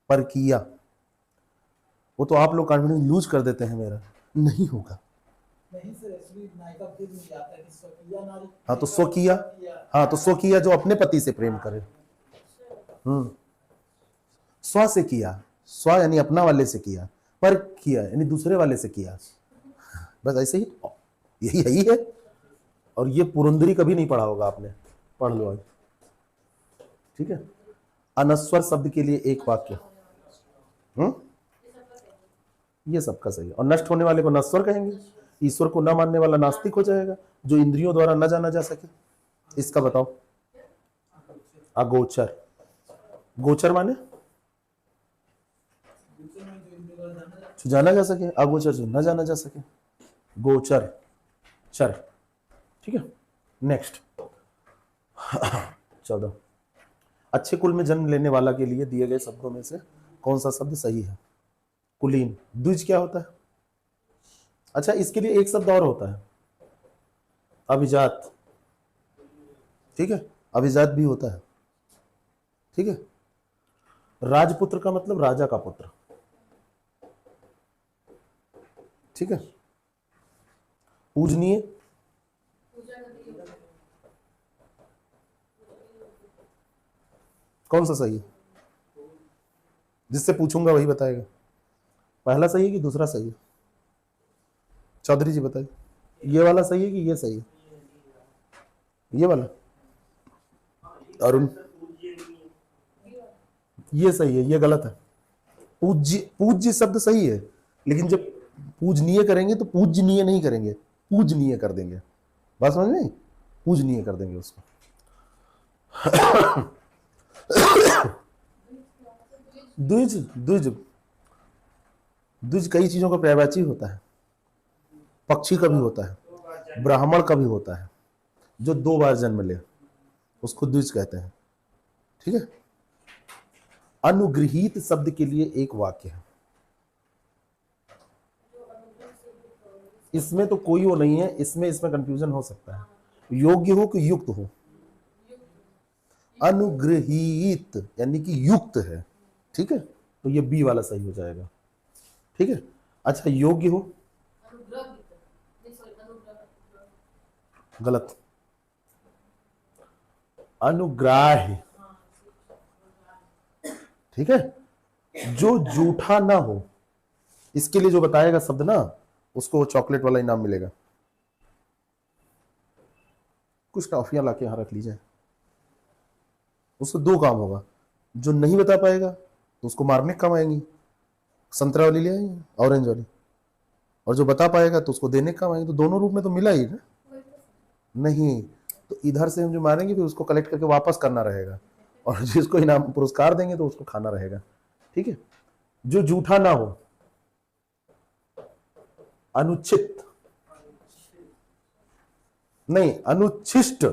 परकिया, वो तो आप लोग कॉन्फिडेंस लूज कर देते हैं, मेरा नहीं होगा। नहीं सर, एक्चुअली नायिका फिर में जाता है कि स्वकीय नारी। हाँ तो स्वकीय, हाँ तो स्वकीय जो अपने पति से प्रेम करे। स्व से किया, स्व यानी अपना वाले से किया, पर किया यानी दूसरे वाले से किया, बस ऐसे ही, यही है। और ये पुरंदरी कभी नहीं पढ़ा होगा आपने, पढ़ लो आज, ठीक है। अनस्वर शब्द के लिए एक वाक्य, ये सबका सही है। और नष्ट होने वाले को नश्वर कहेंगे। ईश्वर को न मानने वाला नास्तिक हो जाएगा, जो इंद्रियों द्वारा न जाना जा सके। इसका बताओ, अगोचर। गोचर माने जो जाना जा सके, अगोचर जो न जाना जा सके, गोचर चर, ठीक है। नेक्स्ट 14, अच्छे कुल में जन्म लेने वाला के लिए दिए गए शब्दों में से कौन सा शब्द सही है? कुलीन। द्विज क्या होता है? अच्छा, इसके लिए एक शब्द और होता है, अभिजात, ठीक है, अभिजात भी होता है, ठीक है। राजपुत्र का मतलब राजा का पुत्र, ठीक है। पूजनीय, कौन सा सही है? जिससे पूछूंगा वही बताएगा। पहला सही है कि दूसरा सही है? चौधरी जी बताइए, ये वाला सही है कि ये सही है? ये वाला अरुण, ये सही है, ये गलत है। पूज्य, पूज्य शब्द सही है, लेकिन जब पूजनीय करेंगे तो पूजनीय नहीं करेंगे, पूजनीय कर देंगे। बात समझ में? पूजनीय कर देंगे उसको। द्विज, द्विज, द्विज कई चीजों का पर्यायवाची होता है। पक्षी का भी होता है, ब्राह्मण का भी होता है, जो 2 बार जन्म ले उसको द्विज कहते हैं। ठीक है। अनुगृहीत शब्द के लिए एक वाक्य है, इसमें तो कोई वो नहीं है, इसमें कंफ्यूजन हो सकता है, योग्य हो कि युक्त हो। अनुगृहीत यानी कि युक्त है। ठीक है, तो ये बी वाला सही हो जाएगा। ठीक है। अच्छा, योग्य हो, गलत। अनुग्राह्य, ठीक है। जो जूठा ना हो, इसके लिए जो बताएगा शब्द ना, उसको चॉकलेट वाला इनाम मिलेगा। कुछ टॉफियां लाके यहां रख लीजिए। उसको 2 काम होगा, जो नहीं बता पाएगा तो उसको मारने काम आएंगी, संतरा वाली ले आएंगे, ऑरेंज वाली, और जो बता पाएगा तो उसको देने काम आएंगे। तो दोनों रूप में तो मिला ही ना, नहीं तो इधर से हम जो मारेंगे फिर उसको कलेक्ट करके वापस करना रहेगा, और जिसको इनाम पुरस्कार देंगे तो उसको खाना रहेगा। ठीक है। जो जूठा ना हो, अनुचित नहीं, अनुच्छिष्ट,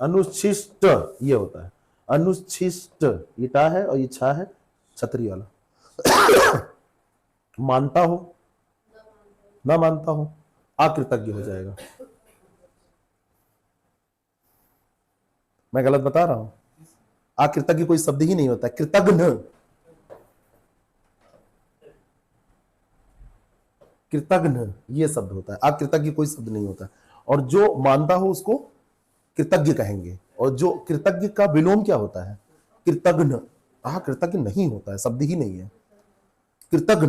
अनुच्छिष्ट ये होता है। अनुच्छिष्ट ये टा है और ये छा है, छतरी वाला। मानता हो, ना मानता हो, अकृतज्ञ हो जाएगा। मैं गलत बता रहा हूं? अकृतज्ञ कोई शब्द ही नहीं होता, कृतज्ञ, कृतज्ञ ये शब्द होता है, अकृतज्ञ कोई शब्द नहीं होता। और जो मानता हो उसको कृतज्ञ कहेंगे, और जो कृतज्ञ का विलोम क्या होता है? कृतज्ञ। कृतज्ञ नहीं होता है, शब्द ही नहीं है कृतज्ञ।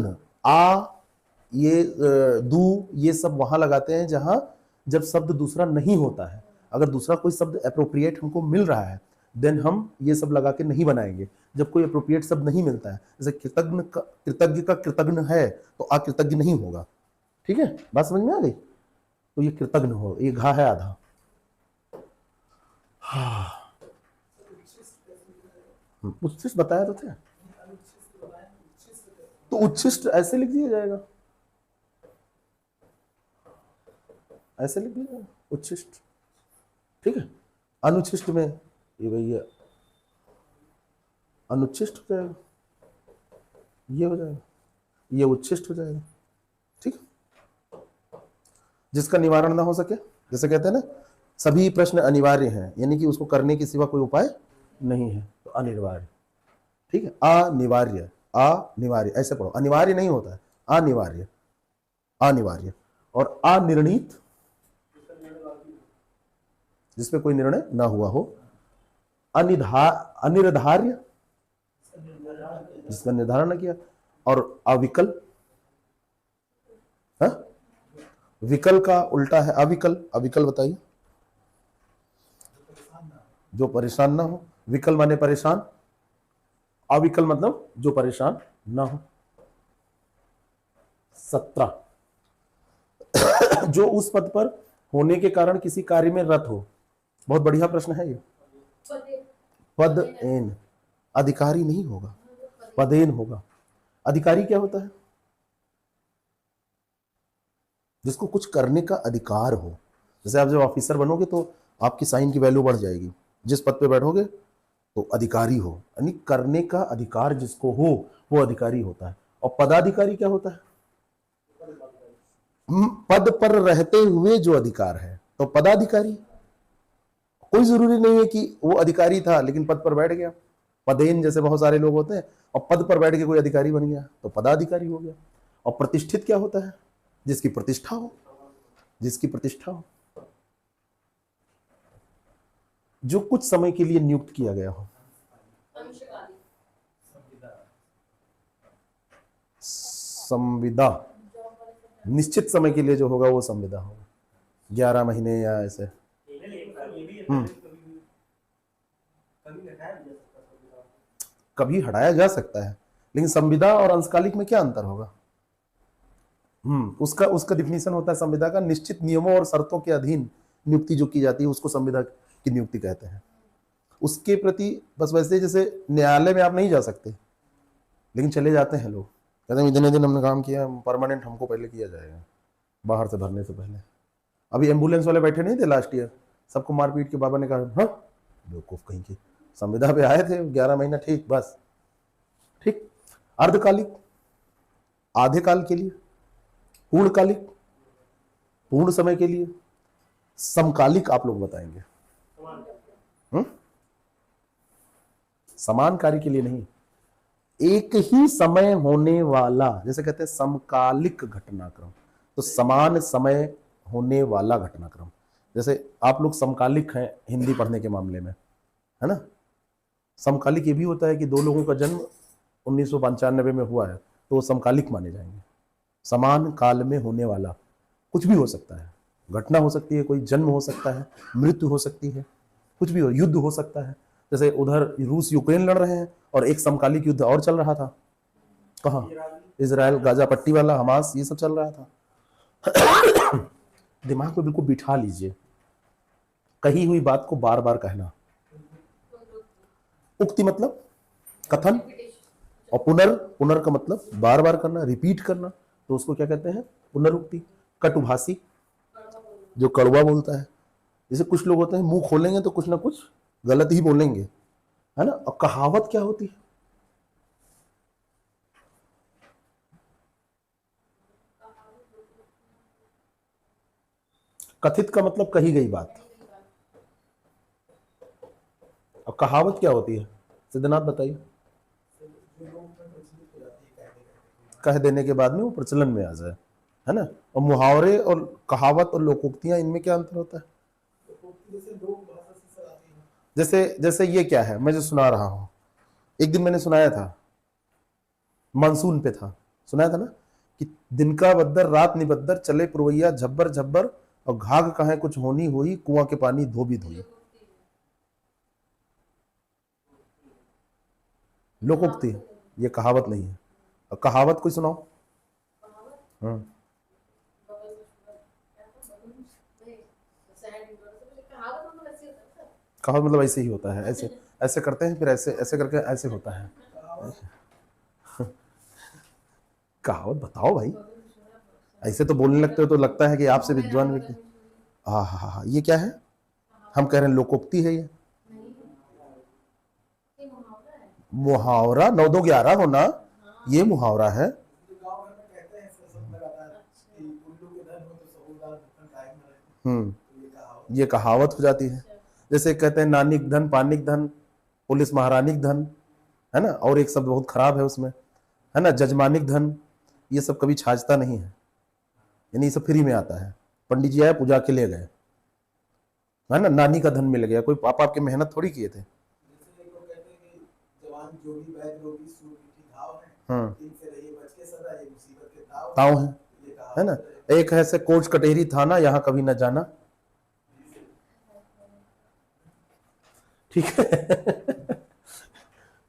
ये दू ये सब वहां लगाते हैं जहां जब शब्द दूसरा नहीं होता है। अगर दूसरा कोई शब्द अप्रोप्रिएट हमको मिल रहा है, देन हम ये सब लगा के नहीं बनाएंगे। जब कोई अप्रोप्रिएट शब्द नहीं मिलता है, जैसे कृतज्ञ का कृतज्ञ है तो अकृतज्ञ नहीं होगा। ठीक है, बात समझ में आ गई? तो ये कृतज्ञ हो, ये घा है आधा। उच्छिष्ट बताया तो थे, तो उच्छिष्ट ऐसे लिख दिया जाएगा, ऐसे लिख दिया जाएगा उच्छिष्ट। ठीक है। अनुच्छिष्ट में ये भैया अनुच्छिष्ट हो जाएगा, ये हो जाएगा, ये उच्छिष्ट हो जाएगा। ठीक है। जिसका निवारण ना हो सके, जैसे कहते हैं ना सभी प्रश्न अनिवार्य हैं, यानी कि उसको करने के सिवा कोई उपाय नहीं है, तो अनिवार्य। ठीक है। अनिवार्य, अनिवार्य ऐसे पढ़ो, अनिवार्य नहीं होता है, अनिवार्य, अनिवार्य। और अनिर्णीत, जिसपे कोई निर्णय ना हुआ हो। अनिर्धार्य, जिसका निर्धारण न किया। और अविकल, विकल का उल्टा है अविकल। अविकल बताइए, जो परेशान ना हो। विकल माने परेशान, अविकल मतलब जो परेशान ना हो। 17, जो उस पद पर होने के कारण किसी कार्य में रत हो। बहुत बढ़िया प्रश्न है ये। पदेन, अधिकारी नहीं होगा, पदेन होगा। अधिकारी क्या होता है? जिसको कुछ करने का अधिकार हो। जैसे आप जब ऑफिसर बनोगे तो आपकी साइन की वैल्यू बढ़ जाएगी। जिस पद पे बैठोगे तो अधिकारी हो, यानी करने का अधिकार जिसको हो वो अधिकारी होता है। और पदाधिकारी क्या होता है? पद पर रहते हुए जो अधिकार है, तो पदाधिकारी। कोई जरूरी नहीं है कि वो अधिकारी था लेकिन पद पर बैठ गया। पदेन जैसे बहुत सारे लोग होते हैं और पद पर बैठ के कोई अधिकारी बन गया तो पदाधिकारी हो गया। और प्रतिष्ठित क्या होता है? जिसकी प्रतिष्ठा हो, जिसकी प्रतिष्ठा हो, जो कुछ समय के लिए नियुक्त किया गया हो। संविदा, निश्चित समय के लिए जो होगा वो संविदा होगा, 11 महीने या ऐसे। कभी हटाया जा सकता है, लेकिन संविदा और अंशकालिक में क्या अंतर होगा? उसका उसका डिफिनीशन होता है संविदा का, निश्चित नियमों और शर्तों के अधीन नियुक्ति जो की जाती है उसको संविदा की नियुक्ति कहते हैं। उसके प्रति बस वैसे जैसे न्यायालय में आप नहीं जा सकते, लेकिन चले जाते हैं लोग, कहते हैं इतने दिन हमने काम किया, परमानेंट हमको पहले किया जाएगा बाहर से भरने से पहले। अभी एम्बुलेंस वाले बैठे नहीं थे लास्ट ईयर, सबको मार पीट के बाबा ने कहा हाँ बेवकूफ कहीं की, संविदा पे आए थे 11 महीना, ठीक बस ठीक। अर्धकालिक आधे काल के लिए, पूर्णकालिक पूर्ण समय के लिए, समकालिक आप लोग बताएंगे। समान कार्य के लिए नहीं, एक ही समय होने वाला, जैसे कहते हैं समकालिक घटनाक्रम, तो समान समय होने वाला घटनाक्रम। जैसे आप लोग समकालिक हैं हिंदी पढ़ने के मामले में, है ना। समकालिक ये भी होता है कि दो लोगों का जन्म 1995 में हुआ है तो वो समकालिक माने जाएंगे। समान काल में होने वाला कुछ भी हो सकता है, घटना हो सकती है, कोई जन्म हो सकता है, मृत्यु हो सकती है, कुछ भी हो, युद्ध हो सकता है। जैसे उधर रूस यूक्रेन लड़ रहे हैं और एक समकालिक युद्ध और चल रहा था, कहाँ, इजराइल गाजा पट्टी वाला, हमास, ये सब चल रहा था। दिमाग में बिल्कुल बिठा लीजिए, कही हुई बात को बार बार कहना। उक्ति मतलब कथन, और पुनर का मतलब बार बार करना, रिपीट करना, तो उसको क्या कहते हैं? पुनरुक्ति। कटुभाषी, जो कड़वा बोलता है, जैसे कुछ लोग होते हैं मुंह खोलेंगे तो कुछ ना कुछ गलत ही बोलेंगे, है ना। और कहावत क्या होती है? कथित का मतलब कही गई बात, और कहावत क्या होती है? सिद्धनाथ बताइए। कह देने के बाद में वो प्रचलन में आ जाए, है ना। और मुहावरे और कहावत और लोकोक्तियां, इनमें क्या अंतर होता है? जैसे जैसे ये क्या है, मैं जो सुना रहा हूं, एक दिन मैंने सुनाया था, मानसून पे था, सुनाया था ना, कि दिन का बद्दर रात निबद्दर, चले पुरवैया झब्बर झब्बर, और घाघ कहे कुछ होनी हुई, कुआं के पानी धोबी धोई। लोकोक्ति, ये कहावत नहीं है। और कहावत कोई सुनाओ। कहावत मतलब ऐसे ही होता है, ऐसे ऐसे करते हैं, फिर ऐसे ऐसे करके ऐसे होता है। कहावत बताओ भाई, ऐसे तो बोलने लगते हो तो लगता है कि आपसे विद्वान व्यक्ति। हाँ हाँ हाँ, ये क्या है? हम कह रहे हैं लोकोक्ति है ये। मुहावरा 9 2 11 होना, ये मुहावरा है। ये कहावत हो जाती है। जैसे कहते हैं नानिक धन पानिक धन, पुलिस महारानिक धन, है ना। और एक शब्द बहुत खराब है उसमें, है ना, जजमानिक धन। ये सब कभी छाजता नहीं है, यानी ये सब फ्री में आता है। पंडित जी आए, पूजा के ले गए, है ना, नानी का धन मिल गया। कोई पापा आपके मेहनत थोड़ी किए थे। ताव है ना। एक है से कोच कटेरी थाना, यहाँ कभी न जाना, ठीक है।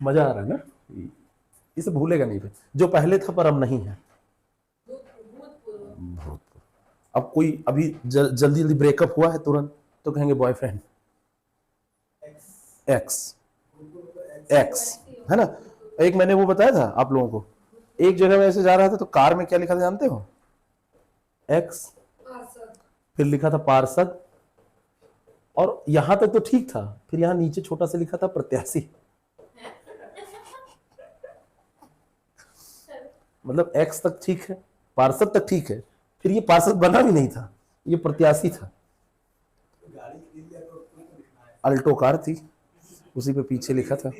मजा आ रहा है ना, इसे भूलेगा नहीं फिर। जो पहले था पर अब नहीं है, अब कोई अभी जल्दी जल्दी ब्रेकअप हुआ है तुरंत तो कहेंगे बॉयफ्रेंड, एक्स एक्स, है ना। एक मैंने वो बताया था आप लोगों को, एक जगह में ऐसे जा रहा था तो कार में क्या लिखा था जानते हो? एक्स, फिर लिखा था पार्षद, और यहां तक तो ठीक था, फिर यहां नीचे छोटा सा लिखा था प्रत्याशी। मतलब एक्स तक ठीक है, पार्षद तक ठीक है, फिर ये पार्षद बना भी नहीं था, ये प्रत्याशी था। अल्टो कार थी, उसी पे पीछे लिखा था।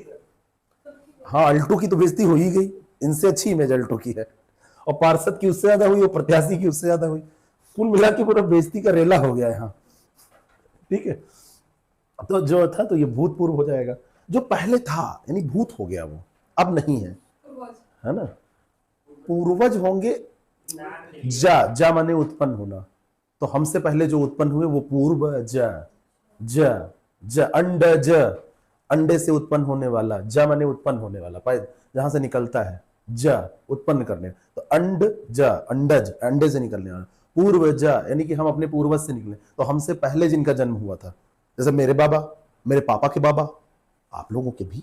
हाँ, अल्टो की तो बेइज्जती हो ही गई, इनसे अच्छी इमेज अल्टो की है, और पार्षद की उससे ज्यादा हुई, और प्रत्याशी की उससे ज्यादा हुई। कुल मिला के पूरा बेइज्जती का रेला हो गया यहाँ, ठीक है। तो जो था तो ये भूतपूर्व हो जाएगा, जो पहले था यानी भूत हो गया, वो अब नहीं है, है ना। पूर्वज होंगे, जा माने उत्पन्न होना, तो हमसे पहले जो उत्पन्न हुए वो पूर्व ज अंड ज, अंडे से उत्पन्न होने वाला, ज माने उत्पन्न होने वाला, जहां से निकलता है, ज उत्पन्न करने, तो अंड ज, अंडज, अंडे से निकलने वाला। पूर्व ज यानी कि हम अपने पूर्वज से निकले, तो हमसे पहले जिनका जन्म हुआ था, जैसे मेरे बाबा, मेरे पापा के बाबा, आप लोगों के भी,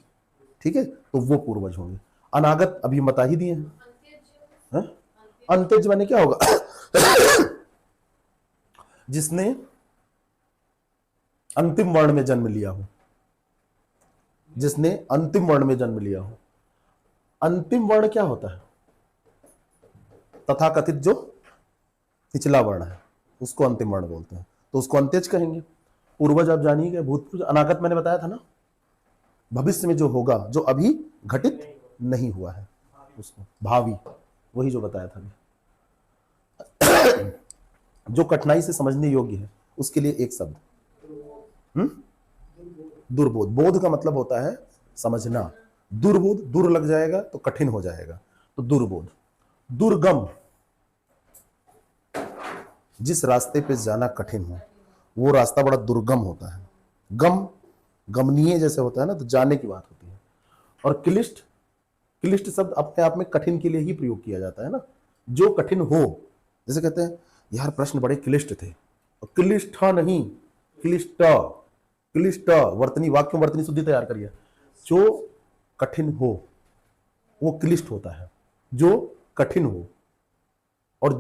ठीक है, तो वो पूर्वज होंगे। अनागत अभी हम बता ही दिए हैं। अंत्यज माने क्या होगा? जिसने अंतिम वर्ण में जन्म लिया हो, जिसने अंतिम वर्ण में जन्म लिया हो। अंतिम वर्ण क्या होता है? तथाकथित जो पिछला वर्ण है उसको अंतिम वर्ण बोलते हैं, तो उसको अंत्यज कहेंगे। पूर्वज आप जानिए, भूतपूर्व। अनागत मैंने बताया था ना, भविष्य में जो होगा, जो अभी घटित नहीं हुआ है उसको भावी, वही जो बताया था। जो कठिनाई से समझने योग्य है उसके लिए एक शब्द, दुर्बोध। बोध का मतलब होता है समझना। दुर्बोध, दूर लग जाएगा तो कठिन हो जाएगा, तो दुर्बोध। दुर्गम, जिस रास्ते पे जाना कठिन हो वो रास्ता बड़ा दुर्गम होता है। गम, गमनीय जैसे होता है ना, तो जाने की बात होती है। और क्लिष्ट, क्लिष्ट शब्द अपने आप में कठिन के लिए ही प्रयोग किया जाता है ना, जो कठिन हो। जैसे कहते हैं यार प्रश्न बड़े क्लिष्ट थे, क्लिष्ट नहीं, क्लिष्ट, क्लिष्ट वर्तनी, वाक्य वर्तनी शुद्धि तैयार करिए। जो कठिन हो वो क्लिष्ट होता है, जो कठिन हो। और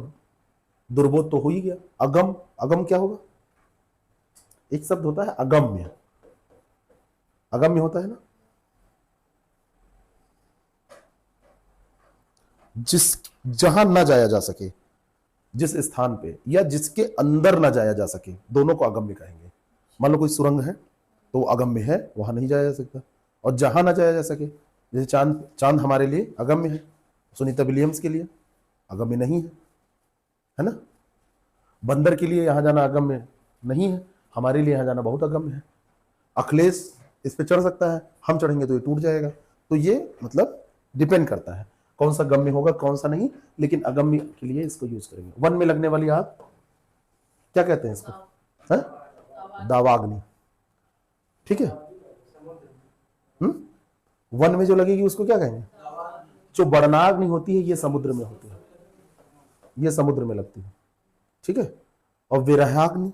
दुर्बोध तो हो ही गया। अगम, अगम क्या होगा? एक शब्द होता है अगम्य, अगम्य होता है ना, जिस जहां ना जाया जा सके, जिस स्थान पे, या जिसके अंदर ना जाया जा सके, दोनों को अगम्य कहेंगे। मान लो कोई सुरंग है तो वो अगम्य है, वहां नहीं जाया जा सकता। और जहां ना जाया जा सके, जैसे चांद, चांद हमारे लिए अगम्य है, सुनीता विलियम्स के लिए अगम्य नहीं है ना। बंदर के लिए यहां जाना अगम्य नहीं है, हमारे लिए यहां जाना बहुत अगम्य है। अखिलेश इस पे चढ़ सकता है, हम चढ़ेंगे तो ये टूट जाएगा। तो ये मतलब डिपेंड करता है कौन सा गम्य होगा कौन सा नहीं, लेकिन अगम्य के लिए इसको यूज करेंगे। वन में लगने वाली आग क्या कहते हैं इसको? है दावाग्नि, ठीक है। वन में जो लगेगी उसको क्या कहेंगे? जो बड़नाग्नि होती है ये समुद्र में होती है, ये समुद्र में लगती है, ठीक है। और विरहाग्नि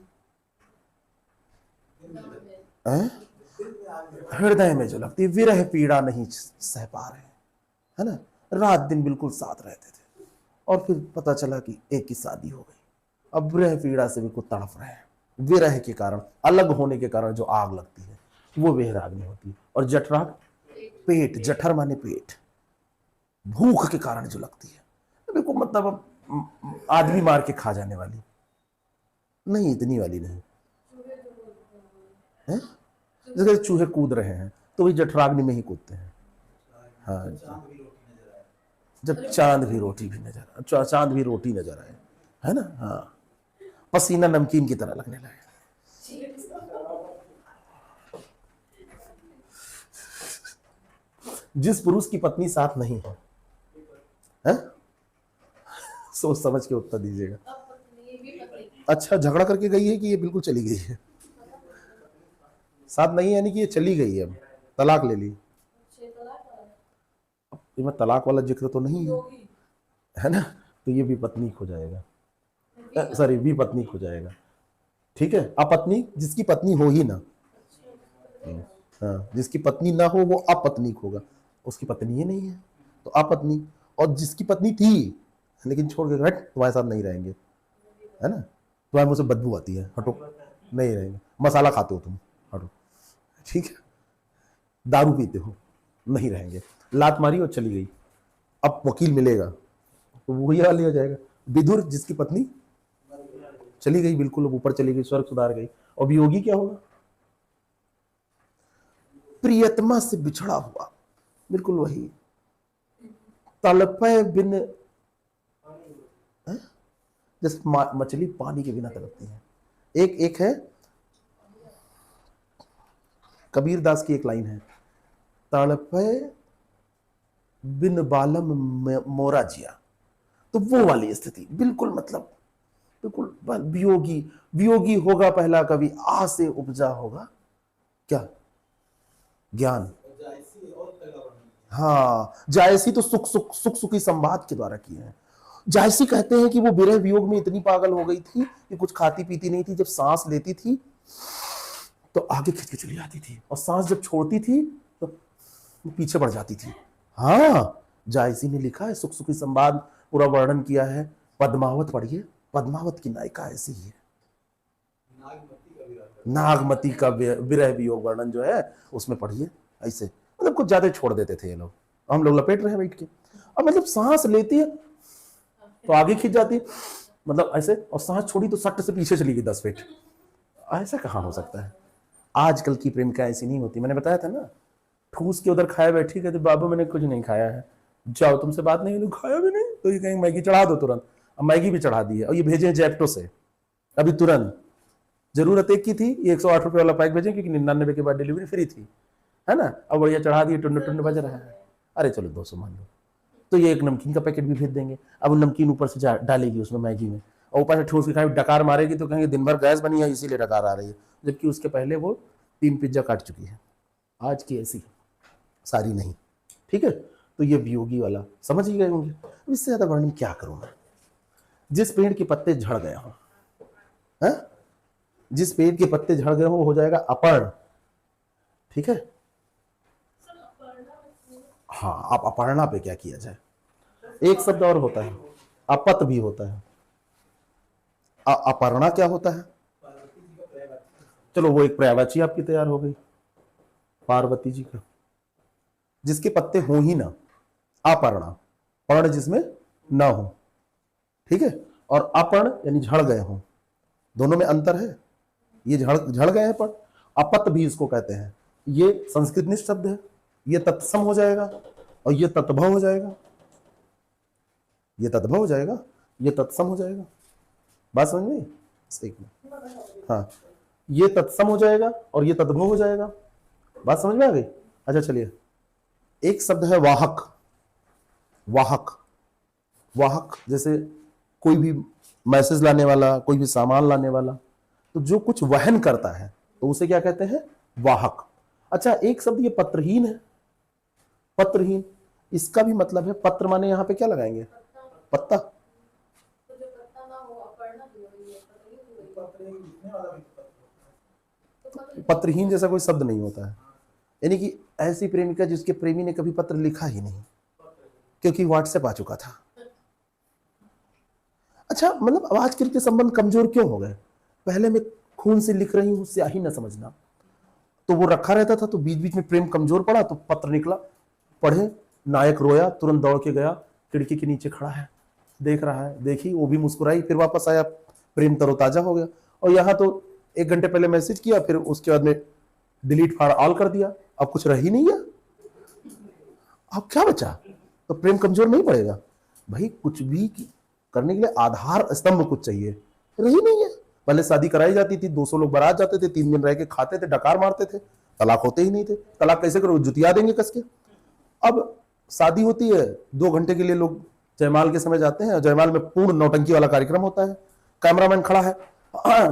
हृदय में जो लगती है। विरह पीड़ा नहीं सह पा रहे, है ना, रात दिन बिल्कुल साथ रहते थे और फिर पता चला कि एक की शादी हो गई, अब विरह पीड़ा से बिल्कुल तड़प रहे हैं। विरह के कारण, अलग होने के कारण जो आग लगती है वो विरहाग्नि होती है। और जठराग, पेट, जठर माने पेट, भूख के कारण जो लगती है, बिल्कुल मतलब आदमी मार के खा जाने वाली नहीं, इतनी वाली नहीं है। जैसे चूहे कूद रहे हैं तो वही जठराग्नि में ही कूदते हैं। हाँ, जब चांद भी रोटी भी नजर, चांद भी रोटी नजर आए, है ना। हाँ, पसीना नमकीन की तरह लगने लगे। जिस पुरुष की पत्नी साथ नहीं है, सोच समझ के उत्तर दीजिएगा। अच्छा, झगड़ा करके गई है कि ये बिल्कुल चली गई है? साथ नहीं है यानी कि ये चली गई है, तलाक ले ली। ये में तलाक वाला जिक्र तो नहीं है ना, तो ये भी पत्नी हो जाएगा, सॉरी विपत्नी हो जाएगा, ठीक है। अपत्नी, जिसकी पत्नी हो ही ना, हाँ, जिसकी पत्नी ना हो वो अपत्नीक होगा, उसकी पत्नी ही नहीं है तो अपत्नी। और जिसकी पत्नी थी लेकिन छोड़ के हट, तुम्हारे साथ नहीं रहेंगे, है ना, तुम्हारे मुंह से बदबू आती है, हटो, नहीं रहेंगे। मसाला खाते हो तुम, हटो, ठीक है। दारू पीते हो, नहीं रहेंगे। लात मारी और चली गई, अब वकील मिलेगा तो वही हाल हो जाएगा। विदुर, जिसकी पत्नी चली गई, बिल्कुल ऊपर चली गई, स्वर्ग सुधार गई। और वियोगी क्या होगा? प्रियतमा से बिछड़ा हुआ, बिल्कुल वही। तड़पे बिन, जैसे मछली पानी के बिना तड़पती है। एक है कबीर दास की एक लाइन है, तड़पे बिन बालम मोरा जिया, तो वो वाली स्थिति बिल्कुल, मतलब बिल्कुल वियोगी। वियोगी होगा पहला कवि, आ से उपजा होगा क्या? ज्ञान। और जायसी और पहला वर्णन किया। हाँ, जायसी तो सुख सुखी संवाद के द्वारा किए हैं। जायसी कहते हैं कि वो विरह वियोग में इतनी पागल हो गई थी कि कुछ खाती पीती नहीं थी, जब सांस लेती थी तो आगे खिंच के चली जाती थी, और सांस जब छोड़ती थी तो वो पीछे बढ़ जाती थी। हाँ, जायसी ने लिखा है, सुख सुखी संवाद पूरा वर्णन किया है। पद्मावत पढ़िए, पद्मावत की नायिका ऐसी ही है। नागमती का विराट नागमती का विरह वियोग वर्णन जो है उसमें पढ़िए। ऐसे मतलब कुछ ज्यादा छोड़ देते थे ये लोग, हम लोग लपेट रहे हैं बैठ के। अब मतलब सांस लेती है तो आगे खींच जाती है, मतलब ऐसे, और सांस छोड़ी तो सट से पीछे चली गई 10 फीट। ऐसा कहाँ हो सकता है? आजकल की प्रेमिका ऐसी नहीं होती। मैंने बताया था ना, ठूस के उधर खाया बैठी, कहते बाबू मैंने कुछ नहीं खाया है, जाओ तुमसे बात नहीं हुई, खाया भी नहीं तो ये कहेंगे मैगी चढ़ा दो तुरंत। अब मैगी भी चढ़ा दी है, और ये भेजे जेप्टो से अभी तुरंत। जरूरत एक की थी, ये 108 रुपये वाला पैक भेजें क्योंकि 99 के बाद डिलीवरी फ्री थी, है ना। अब बढ़िया चढ़ा दिए, टुंड टुंड बज रहा है। अरे चलो 200 मान लो, तो ये एक नमकीन का पैकेट भी भेज देंगे। अब नमकीन ऊपर से डालेगी उसमें मैगी में, और ऊपर से ठूस के खाएगी, डकार मारेगी तो कहेंगे दिन भर गैस बनी है इसीलिए डकार आ रही है, जबकि उसके पहले वो 3 पिज्जा काट चुकी है। आज की ऐसी सारी नहीं, ठीक है। तो ये वियोगी वाला समझ ही गए होंगे। इससे ज्यादा वर्णन क्या करूं मैं। जिस पेड़ के पत्ते झड़ गए हों, जिस पेड़ के पत्ते झड़ गए हो जाएगा अपर्ण, ठीक है। हाँ, आप अपर्णा पे क्या किया जाए। एक शब्द और होता है, अपत भी होता है। अपर्णा क्या होता है? पार्वती जी का पर्यायवाची। चलो वो एक पर्यायवाची आपकी तैयार हो गई, पार्वती जी का, जिसके पत्ते हो ही ना, अपर्णा। पर्ण जिसमें ना हो, ठीक है। और अपर्ण यानी झड़ गए हो, दोनों में अंतर है। ये झड़ गए हैं, पर अपत भी इसको कहते हैं। ये संस्कृत निष्ठ शब्द है, ये तत्सम हो जाएगा और ये तत्भव हो जाएगा, ये तत्भव हो जाएगा, ये तत्सम हो जाएगा। बात समझ में? एक मिनट, हाँ, ये तत्सम हो जाएगा और ये तद्भव हो जाएगा। बात समझ में आ गई? अच्छा चलिए, एक शब्द है वाहक। वाहक, वाहक जैसे कोई भी मैसेज लाने वाला, कोई भी सामान लाने वाला, तो जो कुछ वहन करता है तो उसे क्या कहते हैं? वाहक। अच्छा, एक शब्द ये पत्रहीन है। पत्रहीन, इसका भी मतलब है, पत्र माने यहां पे क्या लगाएंगे? पत्ता। पत्र लिखने वाला भी पत्र। पत्रहीन जैसा कोई शब्द नहीं होता है, यानी कि ऐसी प्रेमिका जिसके प्रेमी ने कभी पत्र लिखा ही नहीं, क्योंकि व्हाट्सएप आ चुका था। अच्छा, मतलब अब आजकल के संबंध कमजोर क्यों हो गए? पहले मैं खून से लिख रही हूं, स्याही ना समझना, तो वो रखा रहता था, तो बीच बीच में प्रेम कमजोर पड़ा तो पत्र निकला, पढ़े, नायक रोया, तुरंत दौड़ के गया, खिड़की के नीचे खड़ा है, देख रहा है, देखी, वो भी मुस्कुराई, फिर वापस आया, प्रेम तरोताजा हो गया। और यहाँ तो 1 घंटे पहले मैसेज किया, फिर उसके बाद में डिलीट फॉर ऑल कर दिया, अब कुछ रह ही नहीं है, अब क्या बचा? तो प्रेम कमजोर नहीं पड़ेगा भाई। कुछ भी करने के लिए आधार स्तंभ कुछ चाहिए, रही नहीं है। पहले शादी कराई जाती थी, 200 लोग बारात जाते थे, 3 दिन रह के खाते थे, डकार मारते थे, तलाक होते ही नहीं थे। तलाक कैसे करो? जुतिया देंगे कस के। अब शादी होती है, 2 घंटे के लिए लोग जयमाल के समय जाते हैं, जयमाल में पूर्ण नौटंकी वाला कार्यक्रम होता है, कैमरामैन खड़ा है,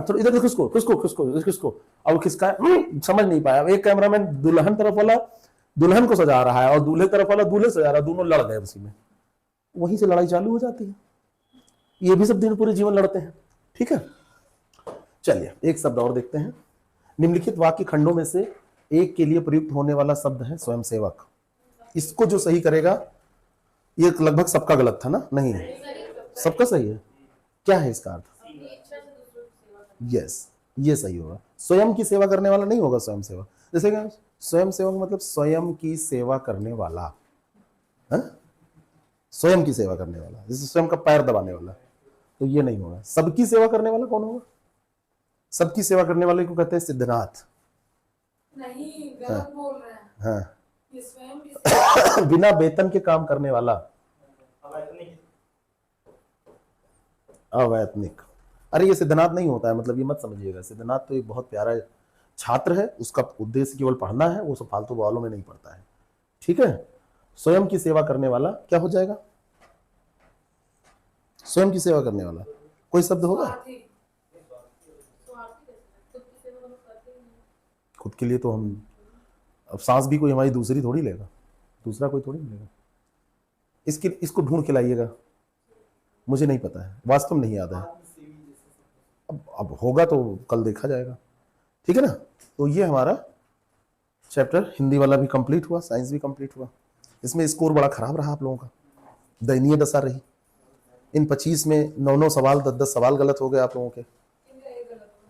तो इधर किसको किसको किसको किसको, अब किसका है समझ नहीं पाया। एक कैमरामैन दुल्हन तरफ वाला दुल्हन को सजा रहा है और दूल्हे तरफ वाला दूल्हे सजा रहा है, दोनों लड़ गए उसी में, वहीं से लड़ाई चालू हो जाती है। ये भी सब दिन पूरे जीवन लड़ते हैं, ठीक है। चलिए एक शब्द और देखते हैं। निम्नलिखित वाक्य खंडों में से एक के लिए प्रयुक्त होने वाला शब्द है स्वयंसेवक। इसको जो सही करेगा, ये लगभग सबका गलत था ना? नहीं, सबका सही है। क्या है इसका अर्थ? यस, ये सही होगा। स्वयं की सेवा करने वाला नहीं होगा स्वयं सेवक। जैसे कि स्वयं सेवक मतलब स्वयं की सेवा करने वाला है, स्वयं की सेवा करने वाला, जैसे स्वयं का पैर दबाने वाला, तो ये नहीं होगा। सबकी सेवा करने वाला कौन होगा? सबकी सेवा करने वाले को कहते हैं सिद्धनाथ। नहीं, गलत बोल रहे हैं। हाँ, ये स्वयं की सेवा बिना वेतन के काम करने वाला, अवैतनिक। अरे ये सिद्धनाथ नहीं होता है, मतलब ये मत समझिएगा। सिद्धनाथ तो एक बहुत प्यारा छात्र है, उसका उद्देश्य केवल पढ़ना है, वो सब फालतू बवालों में नहीं पढ़ता है, ठीक है। स्वयं की सेवा करने वाला क्या हो जाएगा? स्वयं की सेवा करने वाला कोई शब्द होगा? स्वार्थी। स्वार्थी कैसे? खुद की सेवा तो करते ही नहीं। खुद के लिए तो हम अब सांस भी कोई हमारी दूसरी थोड़ी लेगा, दूसरा कोई थोड़ी लेगा। इसको ढूंढ के लाइएगा, मुझे नहीं पता है, वास्तव में नहीं याद है। अब होगा तो कल देखा जाएगा, ठीक है ना। तो ये हमारा चैप्टर हिंदी वाला भी कंप्लीट हुआ, साइंस भी कंप्लीट हुआ। इसमें स्कोर बड़ा खराब रहा आप लोगों का, दयनीय दशा रही। इन 25 में 9 सवाल 10 सवाल गलत हो गए आप लोगों के।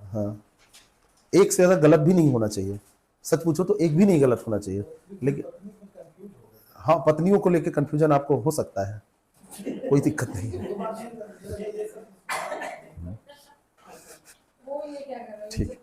हाँ, एक से ज्यादा गलत भी नहीं होना चाहिए, सच पूछो तो एक भी नहीं गलत होना चाहिए। लेकिन हाँ, पत्नियों को लेकर कंफ्यूजन आपको हो सकता है, कोई दिक्कत नहीं है। वो ये क्या कर रहा है? ठीक।